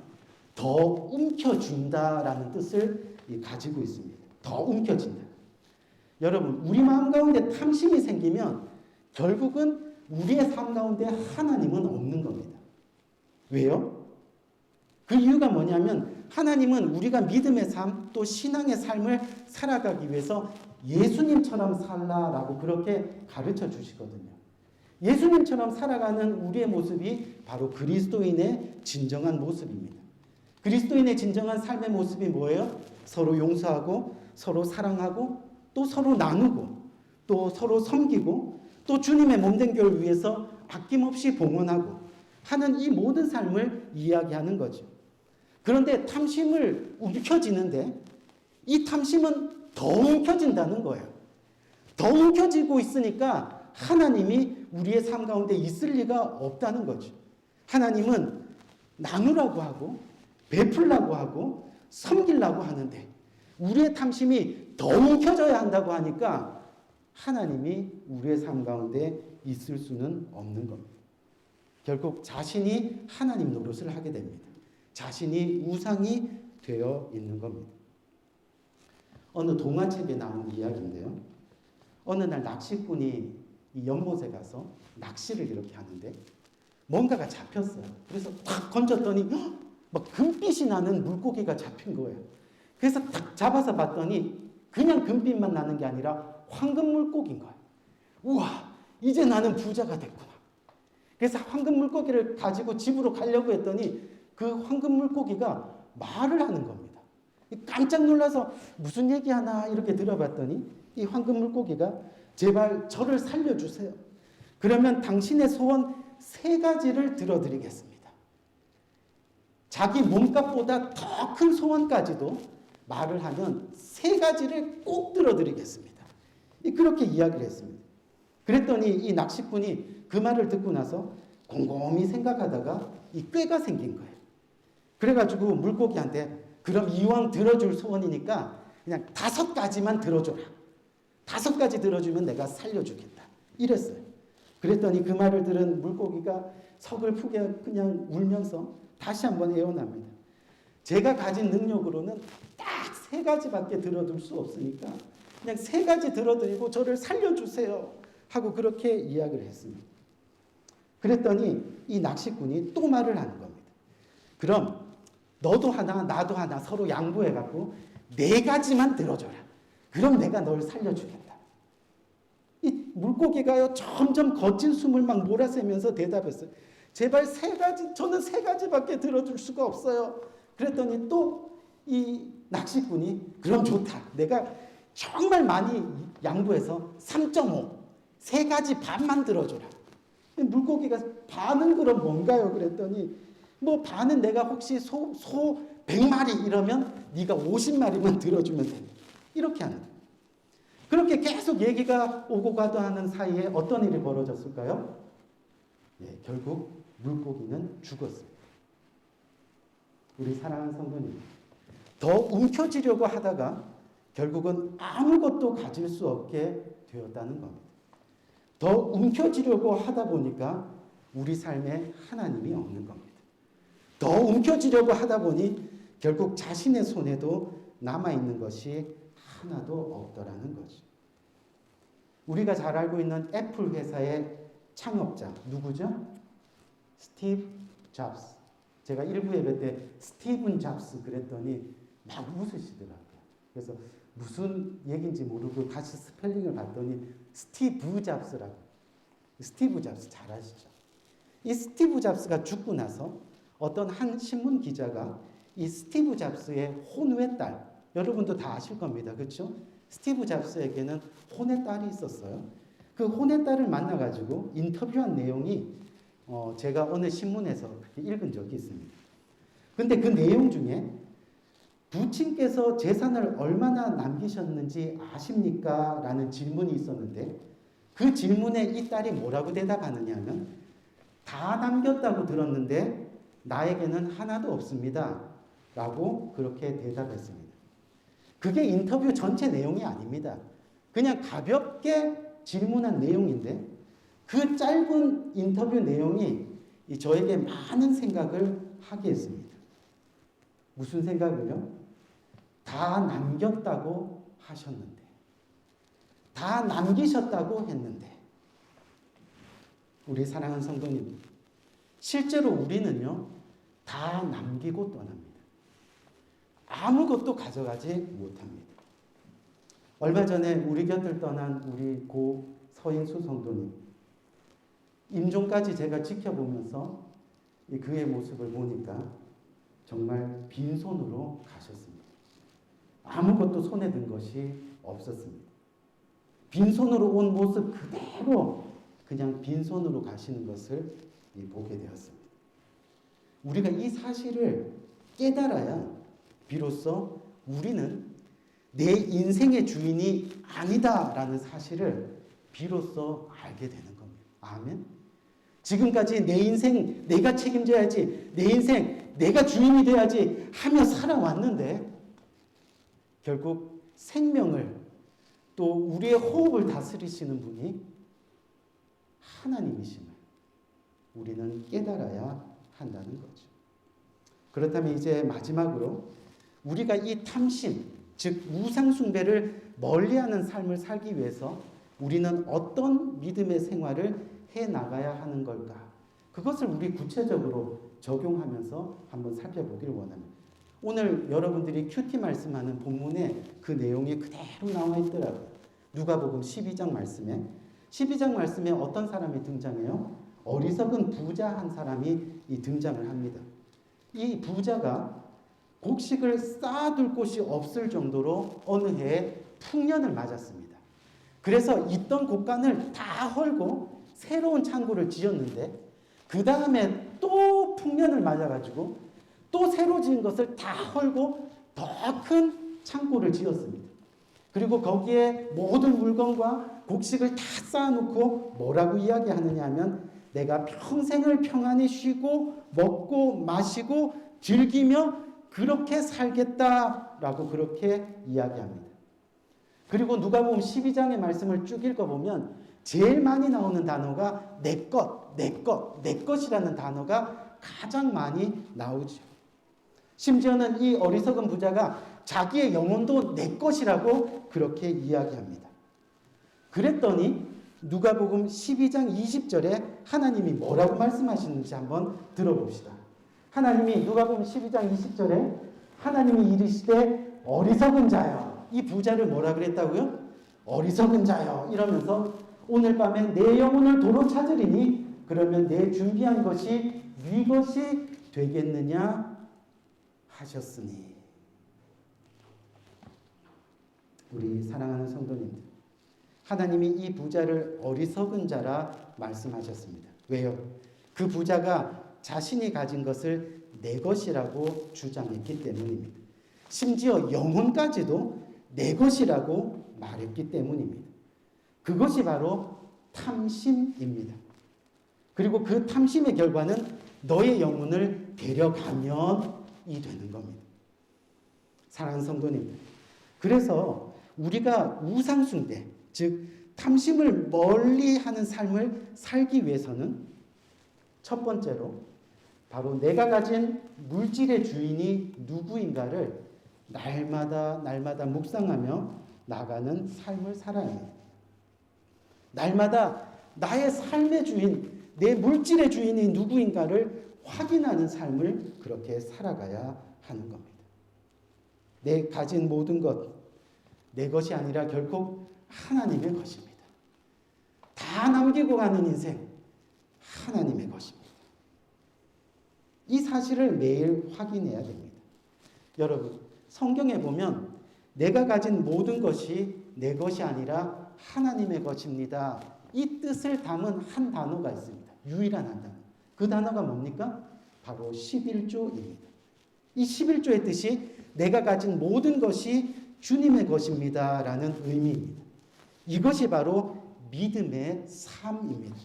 더 움켜준다라는 뜻을 가지고 있습니다. 더 움켜진다. 여러분 우리 마음 가운데 탐심이 생기면 결국은 우리의 삶 가운데 하나님은 없는 겁니다. 왜요? 그 이유가 뭐냐면 하나님은 우리가 믿음의 삶 또 신앙의 삶을 살아가기 위해서 예수님처럼 살라라고 그렇게 가르쳐 주시거든요. 예수님처럼 살아가는 우리의 모습이 바로 그리스도인의 진정한 모습입니다. 그리스도인의 진정한 삶의 모습이 뭐예요? 서로 용서하고 서로 사랑하고 또 서로 나누고 또 서로 섬기고 또 주님의 몸된 교회를 위해서 아낌없이 봉헌하고 하는 이 모든 삶을 이야기하는 거죠. 그런데 탐심을 움켜쥐는데 이 탐심은 더 움켜진다는 거예요. 더 움켜쥐고 있으니까 하나님이 우리의 삶 가운데 있을 리가 없다는 거죠. 하나님은 나누라고 하고 베풀라고 하고 섬기려고 하는데 우리의 탐심이 더 움켜져야 한다고 하니까 하나님이 우리의 삶 가운데 있을 수는 없는 겁니다. 결국 자신이 하나님 노릇을 하게 됩니다. 자신이 우상이 되어 있는 겁니다. 어느 동화책에 나온 이야기인데요. 어느 날 낚시꾼이 이 연못에 가서 낚시를 이렇게 하는데 뭔가가 잡혔어요. 그래서 탁 건졌더니 막 금빛이 나는 물고기가 잡힌 거예요. 그래서 탁 잡아서 봤더니 그냥 금빛만 나는 게 아니라 황금 물고기인 거예요. 우와, 이제 나는 부자가 됐구나. 그래서 황금 물고기를 가지고 집으로 가려고 했더니 그 황금 물고기가 말을 하는 겁니다. 깜짝 놀라서 무슨 얘기하나 이렇게 들어봤더니 이 황금 물고기가 제발 저를 살려주세요. 그러면 당신의 소원 3가지를 들어드리겠습니다. 자기 몸값보다 더 큰 소원까지도 말을 하면 3가지를 꼭 들어드리겠습니다. 그렇게 이야기를 했습니다. 그랬더니 이 낚시꾼이 그 말을 듣고 나서 곰곰이 생각하다가 이 꾀가 생긴 거예요. 그래가지고 물고기한테 그럼 이왕 들어줄 소원이니까 그냥 5가지만 들어줘라. 5가지 들어주면 내가 살려주겠다. 이랬어요. 그랬더니 그 말을 들은 물고기가 서글프게 그냥 울면서 다시 한번 애원합니다. 제가 가진 능력으로는 딱 3가지밖에 들어줄 수 없으니까 그냥 3가지 들어드리고 저를 살려주세요 하고 그렇게 이야기를 했습니다. 그랬더니 이 낚시꾼이 또 말을 하는 겁니다. 그럼 너도 하나 나도 하나 서로 양보해갖고 4가지만 들어줘라. 그럼 내가 널 살려주겠다. 이 물고기가요 점점 거친 숨을 막 몰아세면서 대답했어요. 제발 3가지, 저는 3가지밖에 들어줄 수가 없어요. 그랬더니 또 이 낚시꾼이 그럼 좋다. 내가 정말 많이 양보해서 3.5, 3가지 반만 들어줘라. 물고기가 반은 그럼 뭔가요? 그랬더니 뭐 반은 내가 혹시 소 100마리 이러면 네가 50마리만 들어주면 돼. 이렇게 하는 거예요. 그렇게 계속 얘기가 오고 가도 하는 사이에 어떤 일이 벌어졌을까요? 예, 결국 물고기는 죽었습니다. 우리 사랑하는 성도님, 더 움켜쥐려고 하다가 결국은 아무것도 가질 수 없게 되었다는 겁니다. 더 움켜쥐려고 하다 보니까 우리 삶에 하나님이 없는 겁니다. 더 움켜쥐려고 하다 보니 결국 자신의 손에도 남아있는 것이 하나도 없더라는 거죠. 우리가 잘 알고 있는 애플 회사의 창업자 누구죠? 스티브 잡스. 제가 1부 예배 때 스티븐 잡스 그랬더니 막 웃으시더라고요. 그래서 무슨 얘기인지 모르고 다시 스펠링을 봤더니 스티브 잡스라고. 스티브 잡스 잘 아시죠? 이 스티브 잡스가 죽고 나서 어떤 한 신문 기자가 이 스티브 잡스의 혼외 딸, 여러분도 다 아실 겁니다. 그렇죠? 스티브 잡스에게는 혼외 딸이 있었어요. 그 혼외 딸을 만나가지고 인터뷰한 내용이 제가 어느 신문에서 읽은 적이 있습니다. 근데 그 내용 중에 부친께서 재산을 얼마나 남기셨는지 아십니까? 라는 질문이 있었는데 그 질문에 이 딸이 뭐라고 대답하느냐 하면 다 남겼다고 들었는데 나에게는 하나도 없습니다. 라고 그렇게 대답했습니다. 그게 인터뷰 전체 내용이 아닙니다. 그냥 가볍게 질문한 내용인데 그 짧은 인터뷰 내용이 저에게 많은 생각을 하게 했습니다. 무슨 생각을요? 다 남겼다고 하셨는데, 다 남기셨다고 했는데, 우리 사랑하는 성도님, 실제로 우리는요, 다 남기고 떠납니다. 아무것도 가져가지 못합니다. 얼마 전에 우리 곁을 떠난 우리 고 서인수 성도님, 임종까지 제가 지켜보면서 그의 모습을 보니까 정말 빈손으로 가셨습니다. 아무것도 손에 든 것이 없었습니다. 빈손으로 온 모습 그대로 그냥 빈손으로 가시는 것을 보게 되었습니다. 우리가 이 사실을 깨달아야 비로소 우리는 내 인생의 주인이 아니다라는 사실을 비로소 알게 되는 겁니다. 아멘. 지금까지 내 인생 내가 책임져야지, 내 인생 내가 주인이 돼야지 하며 살아왔는데 결국 생명을 또 우리의 호흡을 다스리시는 분이 하나님이심을 우리는 깨달아야 한다는 거죠. 그렇다면 이제 마지막으로 우리가 이 탐심, 즉 우상숭배를 멀리하는 삶을 살기 위해서 우리는 어떤 믿음의 생활을 해나가야 하는 걸까? 그것을 우리 구체적으로 적용하면서 한번 살펴보기를 원합니다. 오늘 여러분들이 큐티 말씀하는 본문에 그 내용이 그대로 나와 있더라고요. 누가복음 12장 말씀에 12장 말씀에 어떤 사람이 등장해요? 어리석은 부자 한 사람이 등장을 합니다. 이 부자가 곡식을 쌓아둘 곳이 없을 정도로 어느 해에 풍년을 맞았습니다. 그래서 있던 곳간을 다 헐고 새로운 창고를 지었는데 그 다음에 또 풍년을 맞아가지고 또 새로 지은 것을 다 헐고 더 큰 창고를 지었습니다. 그리고 거기에 모든 물건과 곡식을 다 쌓아놓고 뭐라고 이야기하느냐 하면 내가 평생을 평안히 쉬고 먹고 마시고 즐기며 그렇게 살겠다라고 그렇게 이야기합니다. 그리고 누가복음 12장의 말씀을 쭉 읽어보면 제일 많이 나오는 단어가 내 것, 내 것, 내 것이라는 단어가 가장 많이 나오죠. 심지어는 이 어리석은 부자가 자기의 영혼도 내 것이라고 그렇게 이야기합니다. 그랬더니 누가복음 12장 20절에 하나님이 뭐라고 말씀하시는지 한번 들어봅시다. 하나님이 누가복음 12장 20절에 하나님이 이르시되 어리석은 자여, 이 부자를 뭐라 그랬다고요? 어리석은 자여 이러면서 오늘 밤에 내 영혼을 도로 찾으리니 그러면 내 준비한 것이 네 것이 되겠느냐 하셨으니. 우리 사랑하는 성도님들, 하나님이 이 부자를 어리석은 자라 말씀하셨습니다. 왜요? 그 부자가 자신이 가진 것을 내 것이라고 주장했기 때문입니다. 심지어 영혼까지도 내 것이라고 말했기 때문입니다. 그것이 바로 탐심입니다. 그리고 그 탐심의 결과는 너의 영혼을 데려가면이 되는 겁니다. 사랑하는 성도님들, 그래서 우리가 우상숭배, 즉 탐심을 멀리하는 삶을 살기 위해서는 첫 번째로 바로 내가 가진 물질의 주인이 누구인가를 날마다 묵상하며 나가는 삶을 살아야 합니다. 날마다 나의 삶의 주인, 내 물질의 주인이 누구인가를 확인하는 삶을 그렇게 살아가야 하는 겁니다. 내 가진 모든 것, 내 것이 아니라 결국 하나님의 것입니다. 다 남기고 가는 인생, 하나님의 것입니다. 이 사실을 매일 확인해야 됩니다. 여러분, 성경에 보면 내가 가진 모든 것이 내 것이 아니라 하나님의 것입니다. 이 뜻을 담은 한 단어가 있습니다. 유일한 한 단어. 그 단어가 뭡니까? 바로 11조입니다. 이 11조의 뜻이 내가 가진 모든 것이 주님의 것입니다 라는 의미입니다. 이것이 바로 믿음의 삶입니다.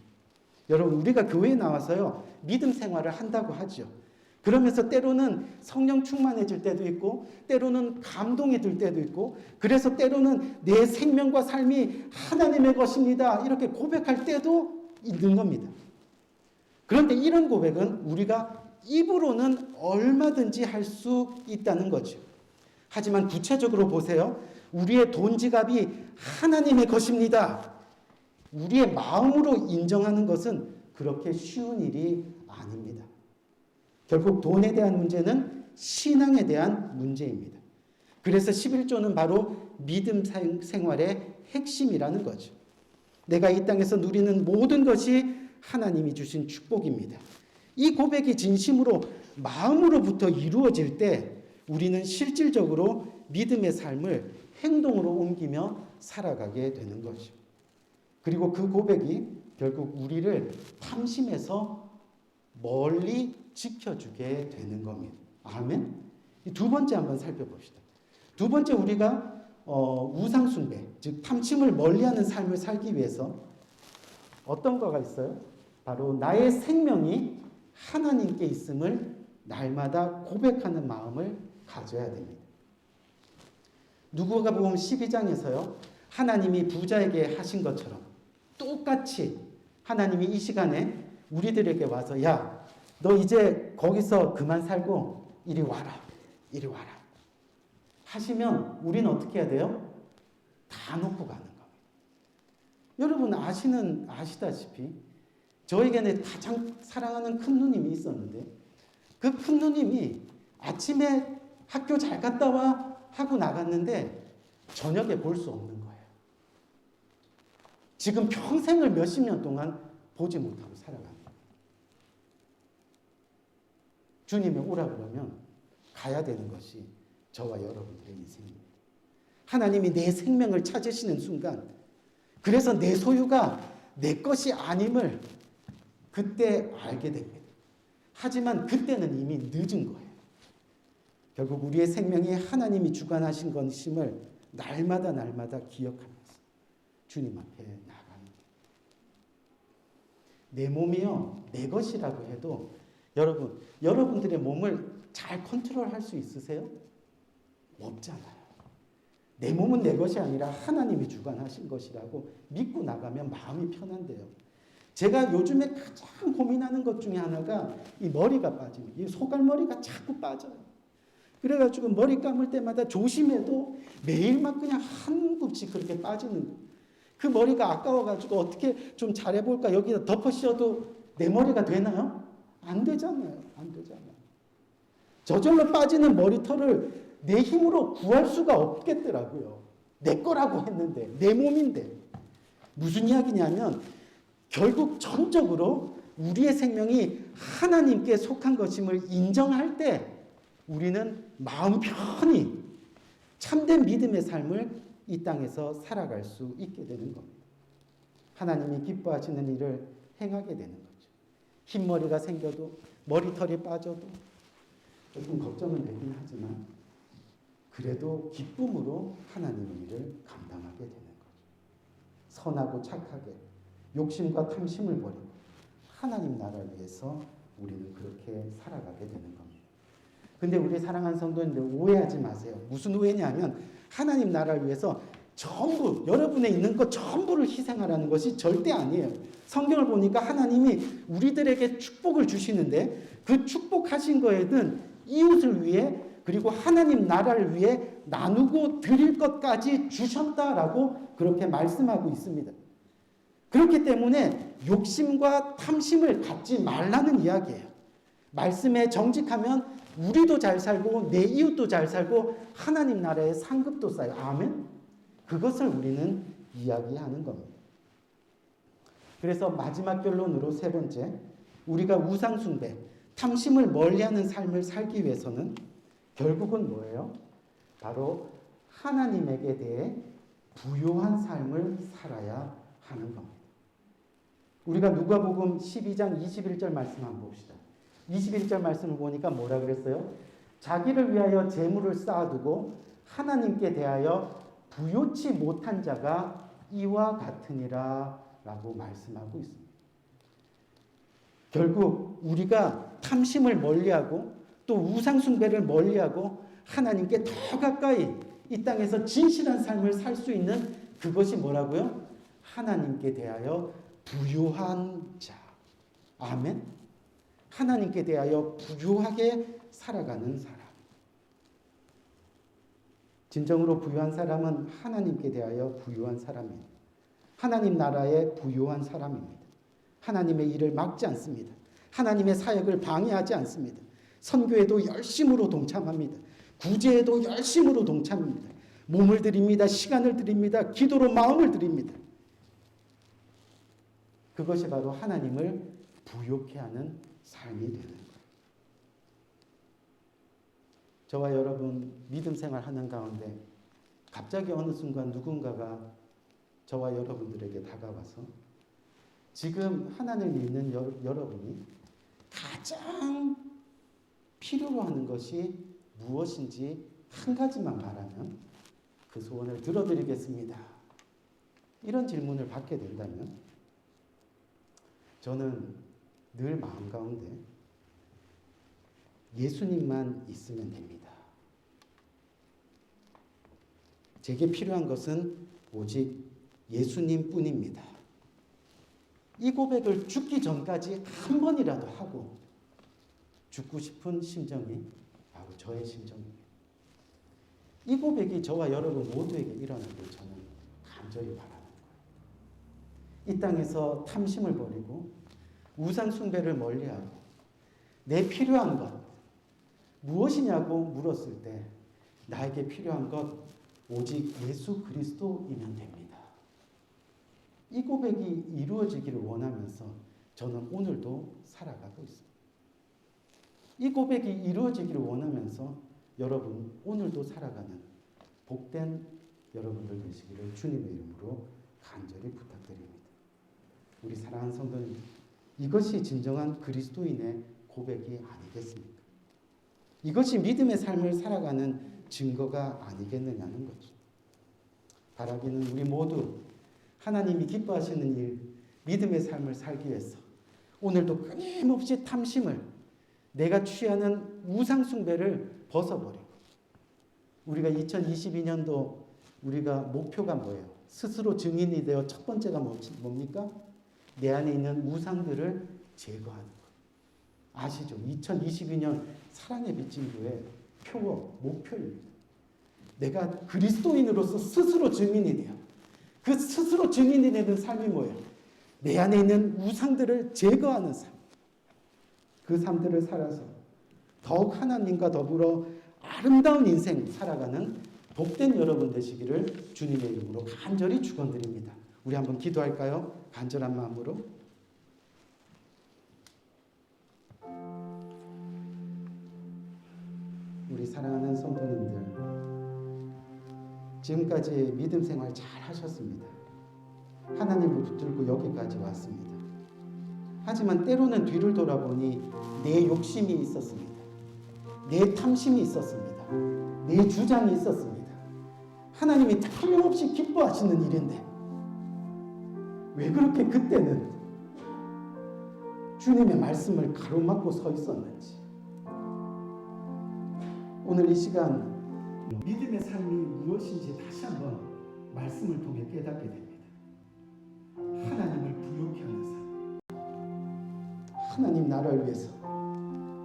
여러분, 우리가 교회에 나와서요, 믿음 생활을 한다고 하죠. 그러면서 때로는 성령 충만해질 때도 있고, 때로는 감동이 들 때도 있고, 그래서 때로는 내 생명과 삶이 하나님의 것입니다 이렇게 고백할 때도 있는 겁니다. 그런데 이런 고백은 우리가 입으로는 얼마든지 할 수 있다는 거죠. 하지만 구체적으로 보세요. 우리의 돈 지갑이 하나님의 것입니다. 우리의 마음으로 인정하는 것은 그렇게 쉬운 일이 아닙니다. 결국 돈에 대한 문제는 신앙에 대한 문제입니다. 그래서 11조는 바로 믿음 생활의 핵심이라는 거죠. 내가 이 땅에서 누리는 모든 것이 하나님이 주신 축복입니다. 이 고백이 진심으로 마음으로부터 이루어질 때 우리는 실질적으로 믿음의 삶을 행동으로 옮기며 살아가게 되는 거죠. 그리고 그 고백이 결국 우리를 탐심에서 멀리 지켜주게 되는 겁니다. 아멘? 두 번째 한번 살펴봅시다. 두 번째, 우리가 우상숭배, 즉 탐심을 멀리하는 삶을 살기 위해서 어떤 거가 있어요? 바로 나의 생명이 하나님께 있음을 날마다 고백하는 마음을 가져야 됩니다. 누가복음 12장에서요, 하나님이 부자에게 하신 것처럼 똑같이 하나님이 이 시간에 우리들에게 와서, 야, 너 이제 거기서 그만 살고 이리 와라, 이리 와라 하시면 우리는 어떻게 해야 돼요? 다 놓고 가는 겁니다. 여러분 아시다시피 저에게는 가장 사랑하는 큰 누님이 있었는데, 그 큰 누님이 아침에 학교 잘 갔다 와 하고 나갔는데 저녁에 볼 수 없는 거예요. 지금 평생을 몇십 년 동안 보지 못하고 살아갑니다. 주님이 오라 그러면 가야 되는 것이 저와 여러분들의 인생입니다. 하나님이 내 생명을 찾으시는 순간, 그래서 내 소유가 내 것이 아님을 그때 알게 됩니다. 하지만 그때는 이미 늦은 거예요. 결국 우리의 생명이 하나님이 주관하신 것임을 날마다 기억하면서 주님 앞에 나가는 거예요. 내 몸이요, 내 것이라고 해도 여러분들의 몸을 잘 컨트롤할 수 있으세요? 없잖아요. 내 몸은 내 것이 아니라 하나님이 주관하신 것이라고 믿고 나가면 마음이 편한데요. 제가 요즘에 가장 고민하는 것 중에 하나가 이 머리가 빠지는, 이 소갈머리가 자꾸 빠져요. 그래가지고 머리 감을 때마다 조심해도 매일 막 그냥 한 굽씩 그렇게 빠지는, 그 머리가 아까워가지고 어떻게 좀 잘해볼까 여기다 덮어 씌워도 내 머리가 되나요? 안 되잖아요. 안 되잖아요. 저절로 빠지는 머리털을 내 힘으로 구할 수가 없겠더라고요. 내 거라고 했는데, 내 몸인데. 무슨 이야기냐면 결국 전적으로 우리의 생명이 하나님께 속한 것임을 인정할 때 우리는 마음 편히 참된 믿음의 삶을 이 땅에서 살아갈 수 있게 되는 겁니다. 하나님이 기뻐하시는 일을 행하게 되는 거죠. 흰머리가 생겨도 머리털이 빠져도 조금 걱정은 되긴 하지만 그래도 기쁨으로 하나님의 일을 감당하게 되는 거죠. 선하고 착하게 욕심과 탐심을 버리고 하나님 나라를 위해서 우리는 그렇게 살아가게 되는 겁니다. 근데 우리 사랑하는 성도님들 오해하지 마세요. 무슨 오해냐면 하나님 나라를 위해서 전부 여러분에 있는 것 전부를 희생하라는 것이 절대 아니에요. 성경을 보니까 하나님이 우리들에게 축복을 주시는데 그 축복하신 거에는 이웃을 위해 그리고 하나님 나라를 위해 나누고 드릴 것까지 주셨다라고 그렇게 말씀하고 있습니다. 그렇기 때문에 욕심과 탐심을 갖지 말라는 이야기예요. 말씀에 정직하면 우리도 잘 살고 내 이웃도 잘 살고 하나님 나라의 상급도 쌓여요. 아멘? 그것을 우리는 이야기하는 겁니다. 그래서 마지막 결론으로 세 번째, 우리가 우상 숭배, 탐심을 멀리하는 삶을 살기 위해서는 결국은 뭐예요? 바로 하나님에게 대해 부요한 삶을 살아야 하는 겁니다. 우리가 누가복음 12장 21절 말씀 한번 봅시다. 21절 말씀을 보니까 뭐라 그랬어요? 자기를 위하여 재물을 쌓아두고 하나님께 대하여 부요치 못한 자가 이와 같으니라 라고 말씀하고 있습니다. 결국 우리가 탐심을 멀리하고 또 우상숭배를 멀리하고 하나님께 더 가까이 이 땅에서 진실한 삶을 살 수 있는 그것이 뭐라고요? 하나님께 대하여 부요한 자. 아멘. 하나님께 대하여 부요하게 살아가는 사람. 진정으로 부요한 사람은 하나님께 대하여 부요한 사람입니다. 하나님 나라의 부요한 사람입니다. 하나님의 일을 막지 않습니다. 하나님의 사역을 방해하지 않습니다. 선교에도 열심으로 동참합니다. 구제에도 열심으로 동참합니다. 몸을 드립니다. 시간을 드립니다. 기도로 마음을 드립니다. 그것이 바로 하나님을 부요케 하는 삶이 되는 거예요. 저와 여러분 믿음 생활하는 가운데 갑자기 어느 순간 누군가가 저와 여러분들에게 다가와서 지금 하나님을 믿는 여러분이 가장 필요로 하는 것이 무엇인지 한 가지만 말하면 그 소원을 들어드리겠습니다. 이런 질문을 받게 된다면 저는 늘 마음 가운데 예수님만 있으면 됩니다. 제게 필요한 것은 오직 예수님 뿐입니다. 이 고백을 죽기 전까지 한 번이라도 하고 죽고 싶은 심정이 바로 저의 심정입니다. 이 고백이 저와 여러분 모두에게 일어나길 저는 간절히 바라는 거예요. 이 땅에서 탐심을 버리고 우상 숭배를 멀리하고 내 필요한 것 무엇이냐고 물었을 때 나에게 필요한 것 오직 예수 그리스도이면 됩니다. 이 고백이 이루어지기를 원하면서 저는 오늘도 살아가고 있습니다. 이 고백이 이루어지기를 원하면서 여러분 오늘도 살아가는 복된 여러분들 되시기를 주님의 이름으로 간절히 부탁드립니다. 우리 사랑하는 성도님, 이것이 진정한 그리스도인의 고백이 아니겠습니까? 이것이 믿음의 삶을 살아가는 증거가 아니겠느냐는 거죠. 바라기는 우리 모두 하나님이 기뻐하시는 일, 믿음의 삶을 살기 위해서 오늘도 끊임없이 탐심을, 내가 취하는 우상숭배를 벗어버리고, 우리가 2022년도 우리가 목표가 뭐예요? 스스로 증인이 되어 첫 번째가 뭡니까? 내 안에 있는 우상들을 제거하는 것. 아시죠? 2022년 사랑의 빛인교회 표어, 목표입니다. 내가 그리스도인으로서 스스로 증인이 돼요. 그 스스로 증인이 되는 삶이 뭐예요? 내 안에 있는 우상들을 제거하는 삶. 그 삶들을 살아서 더욱 하나님과 더불어 아름다운 인생 살아가는 복된 여러분 되시기를 주님의 이름으로 간절히 축원드립니다. 우리 한번 기도할까요? 간절한 마음으로. 우리 사랑하는 성도님들, 지금까지 믿음 생활 잘 하셨습니다. 하나님을 붙들고 여기까지 왔습니다. 하지만 때로는 뒤를 돌아보니 내 욕심이 있었습니다. 내 탐심이 있었습니다. 내 주장이 있었습니다. 하나님이 틀림없이 기뻐하시는 일인데 왜 그렇게 그때는 주님의 말씀을 가로막고 서 있었는지, 오늘 이 시간 믿음의 삶이 무엇인지 다시 한번 말씀을 통해 깨닫게 됩니다. 하나님을 부욕해 하는 삶, 하나님 나라를 위해서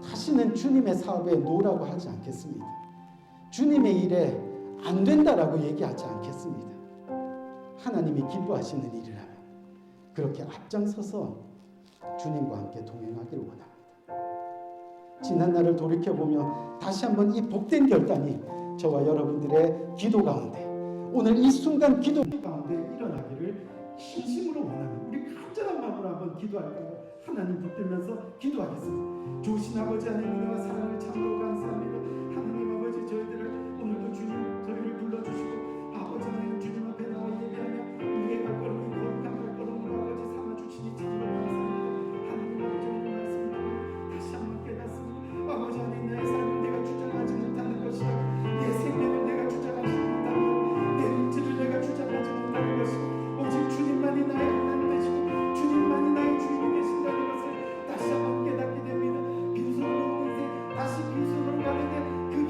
다시는 주님의 사업에 노라고 하지 않겠습니다. 주님의 일에 안 된다라고 얘기하지 않겠습니다. 하나님이 기뻐하시는 일이라면 그렇게 앞장서서 주님과 함께 동행하기를 원합니다. 지난 날을 돌이켜보며 다시 한번 이 복된 결단이 저와 여러분들의 기도 가운데, 오늘 이 순간 기도 가운데 일어나기를 진심으로 원합니다. 우리 간절한 마음으로 한번 기도할까요? 하나님 붙들면서 기도하겠습니다. 좋으신 아버지 하나님, 은혜와 사랑을 참으로 감사합니다. 하나님 아버지, 저희들을 오늘도 주님 저희를 불러주시고 아버지 하나님 주님 앞에 나와 예배하며 우리의 발걸음이 거룩한 발걸음으로 아버지 삼아주시니 참으로 감사합니다. 하나님 아버지, 오늘 말씀을 통해 다시 한번 깨닫습니다. 아버지 하나님, 나의 삶을 내가 주장하지 못하는 것이, 내 생명을 내가 주장하지 못하는 것, 내 물질을 내가 주장하지 못하는 것이 오직 주님만이 나의 하나님 되시고 주님만이 나의 주인이 되신다는 것을 다시 한번 깨닫게 됩니다. 빈손으로 온 인생 다시 빈손으로 가는데 그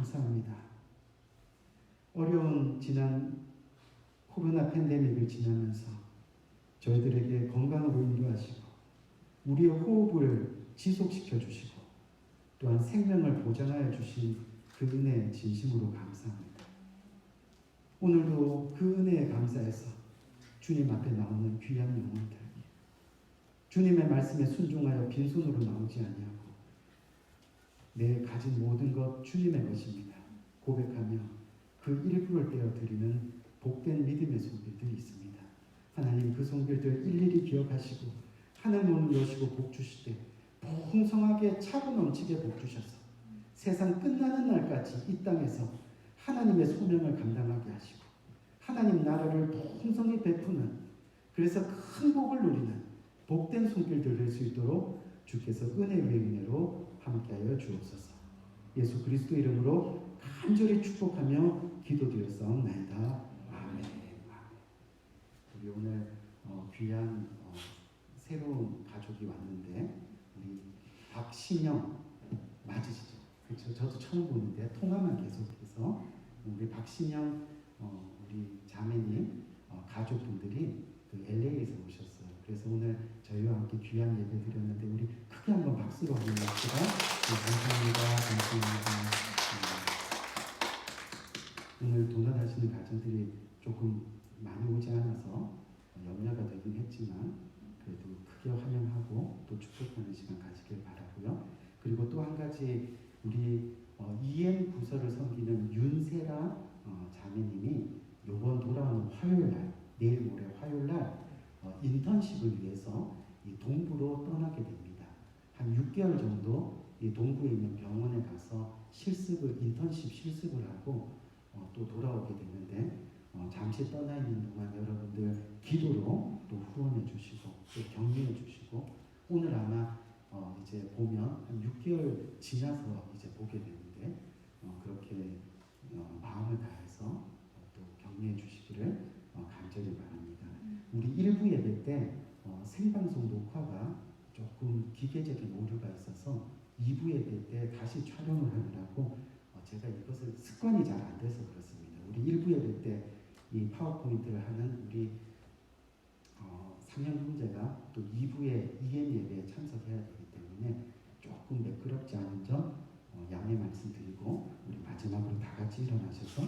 감사합니다. 어려운 지난 코로나 팬데믹을 지나면서 저희들에게 건강으로 인도하시고 우리의 호흡을 지속시켜 주시고 또한 생명을 보장하여 주신 그 은혜에 진심으로 감사합니다. 오늘도 그 은혜에 감사해서 주님 앞에 나오는 귀한 영혼들, 주님의 말씀에 순종하여 빈손으로 나오지 아니하고 내 가진 모든 것 주님의 것입니다 고백하며 그 일부를 떼어 드리는 복된 믿음의 손길들이 있습니다. 하나님 그 손길들 일일이 기억하시고 하늘 문을 여시고 복 주실 때 풍성하게 차고 넘치게 복 주셔서 세상 끝나는 날까지 이 땅에서 하나님의 소명을 감당하게 하시고 하나님 나라를 풍성히 베푸는, 그래서 큰 복을 누리는 복된 손길들 될 수 있도록 주께서 은혜 위에 은혜로 함께하여 주옵소서. 예수 그리스도 이름으로 간절히 축복하며 기도드렸사옵나이다. 아멘. 우리 오늘 귀한 새로운 가족이 왔는데 우리 박신영 맞으시죠? 그렇죠? 저도 처음 보는데 통화만 계속해서 우리 박신영 우리 자매님 가족분들이 그 LA에서 오셨어요. 그래서 오늘 저희와 함께 귀한 예배 드렸는데 우리 크게 한번 박수로 한번 합시다. 감사합니다. 오늘 도난하시는 가정들이 조금 많이 오지 않아서 염려가 되긴 했지만 그래도 크게 환영하고 또 축복하는 시간 가지길 바라고요. 그리고 또 한 가지 우리 EM 부서를 섬기는 윤세라 자매님이 이번 돌아오는 화요일날, 내일 모레 화요일날 인턴십을 위해서 이 동부로 떠나게 됩니다. 한 6개월 정도 이 동부에 있는 병원에 가서 인턴십 실습을 하고 또 돌아오게 되는데 잠시 떠나 있는 동안 여러분들 기도로 또 후원해 주시고 또 격려해 주시고 오늘 아마 이제 보면 한 6개월 지나서 이제 보게 되는데 그렇게 마음을 다해서 또 격려해 주시기를 간절히 바랍니다. 우리 1부 예배 때 생방송 녹화가 조금 기계적인 오류가 있어서 2부 예배 때 다시 촬영을 하느라고 제가 이것을 습관이 잘 안 돼서 그렇습니다. 우리 1부 예배 때 이 파워포인트를 하는 우리 상현 형제가 또 2부에 EM 예배에 참석해야 되기 때문에 조금 매끄럽지 않은 점 양해 말씀드리고 우리 마지막으로 다 같이 일어나셔서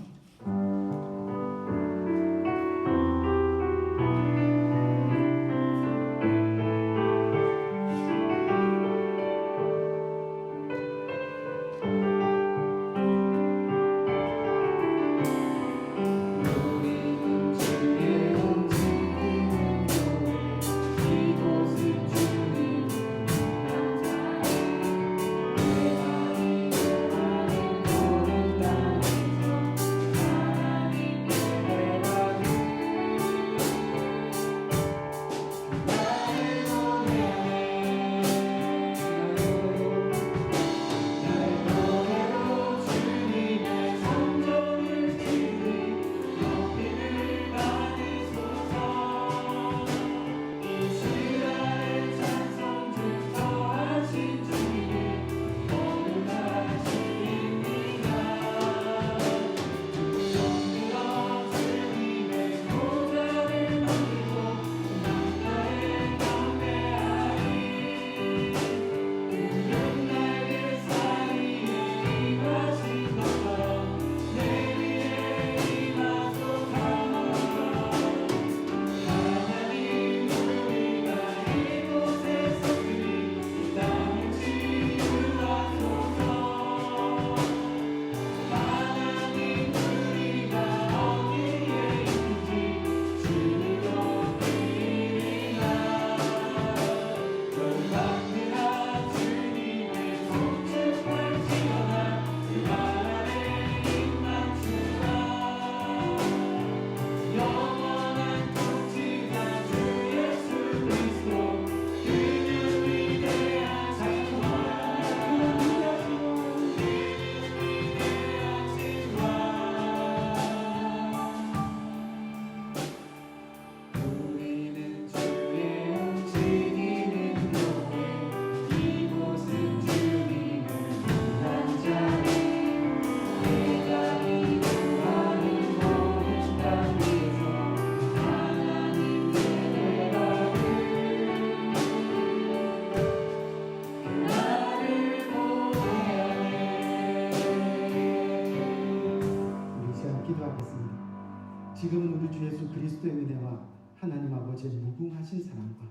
기도하겠습니다. 지금은 우리 주 예수 그리스도의 은혜와 하나님 아버지의 무궁하신 사랑과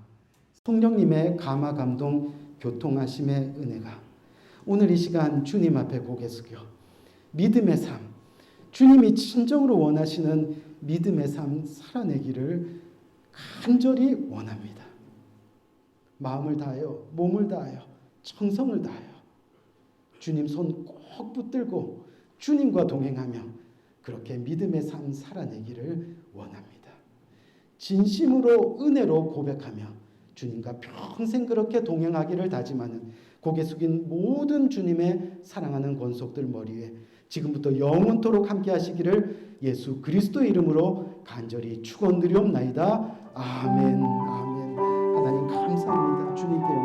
성령님의 감화 감동 교통하심의 은혜가 오늘 이 시간 주님 앞에 고개 숙여 믿음의 삶, 주님이 진정으로 원하시는 믿음의 삶 살아내기를 간절히 원합니다. 마음을 다하여, 몸을 다하여, 정성을 다하여 주님 손 꼭 붙들고 주님과 동행하며 그렇게 믿음의 삶 살아내기를 원합니다. 진심으로 은혜로 고백하며 주님과 평생 그렇게 동행하기를 다짐하는 고개 숙인 모든 주님의 사랑하는 권속들 머리에 지금부터 영원토록 함께 하시기를 예수 그리스도의 이름으로 간절히 축원드리옵나이다. 아멘. 아멘. 하나님 감사합니다. 주님께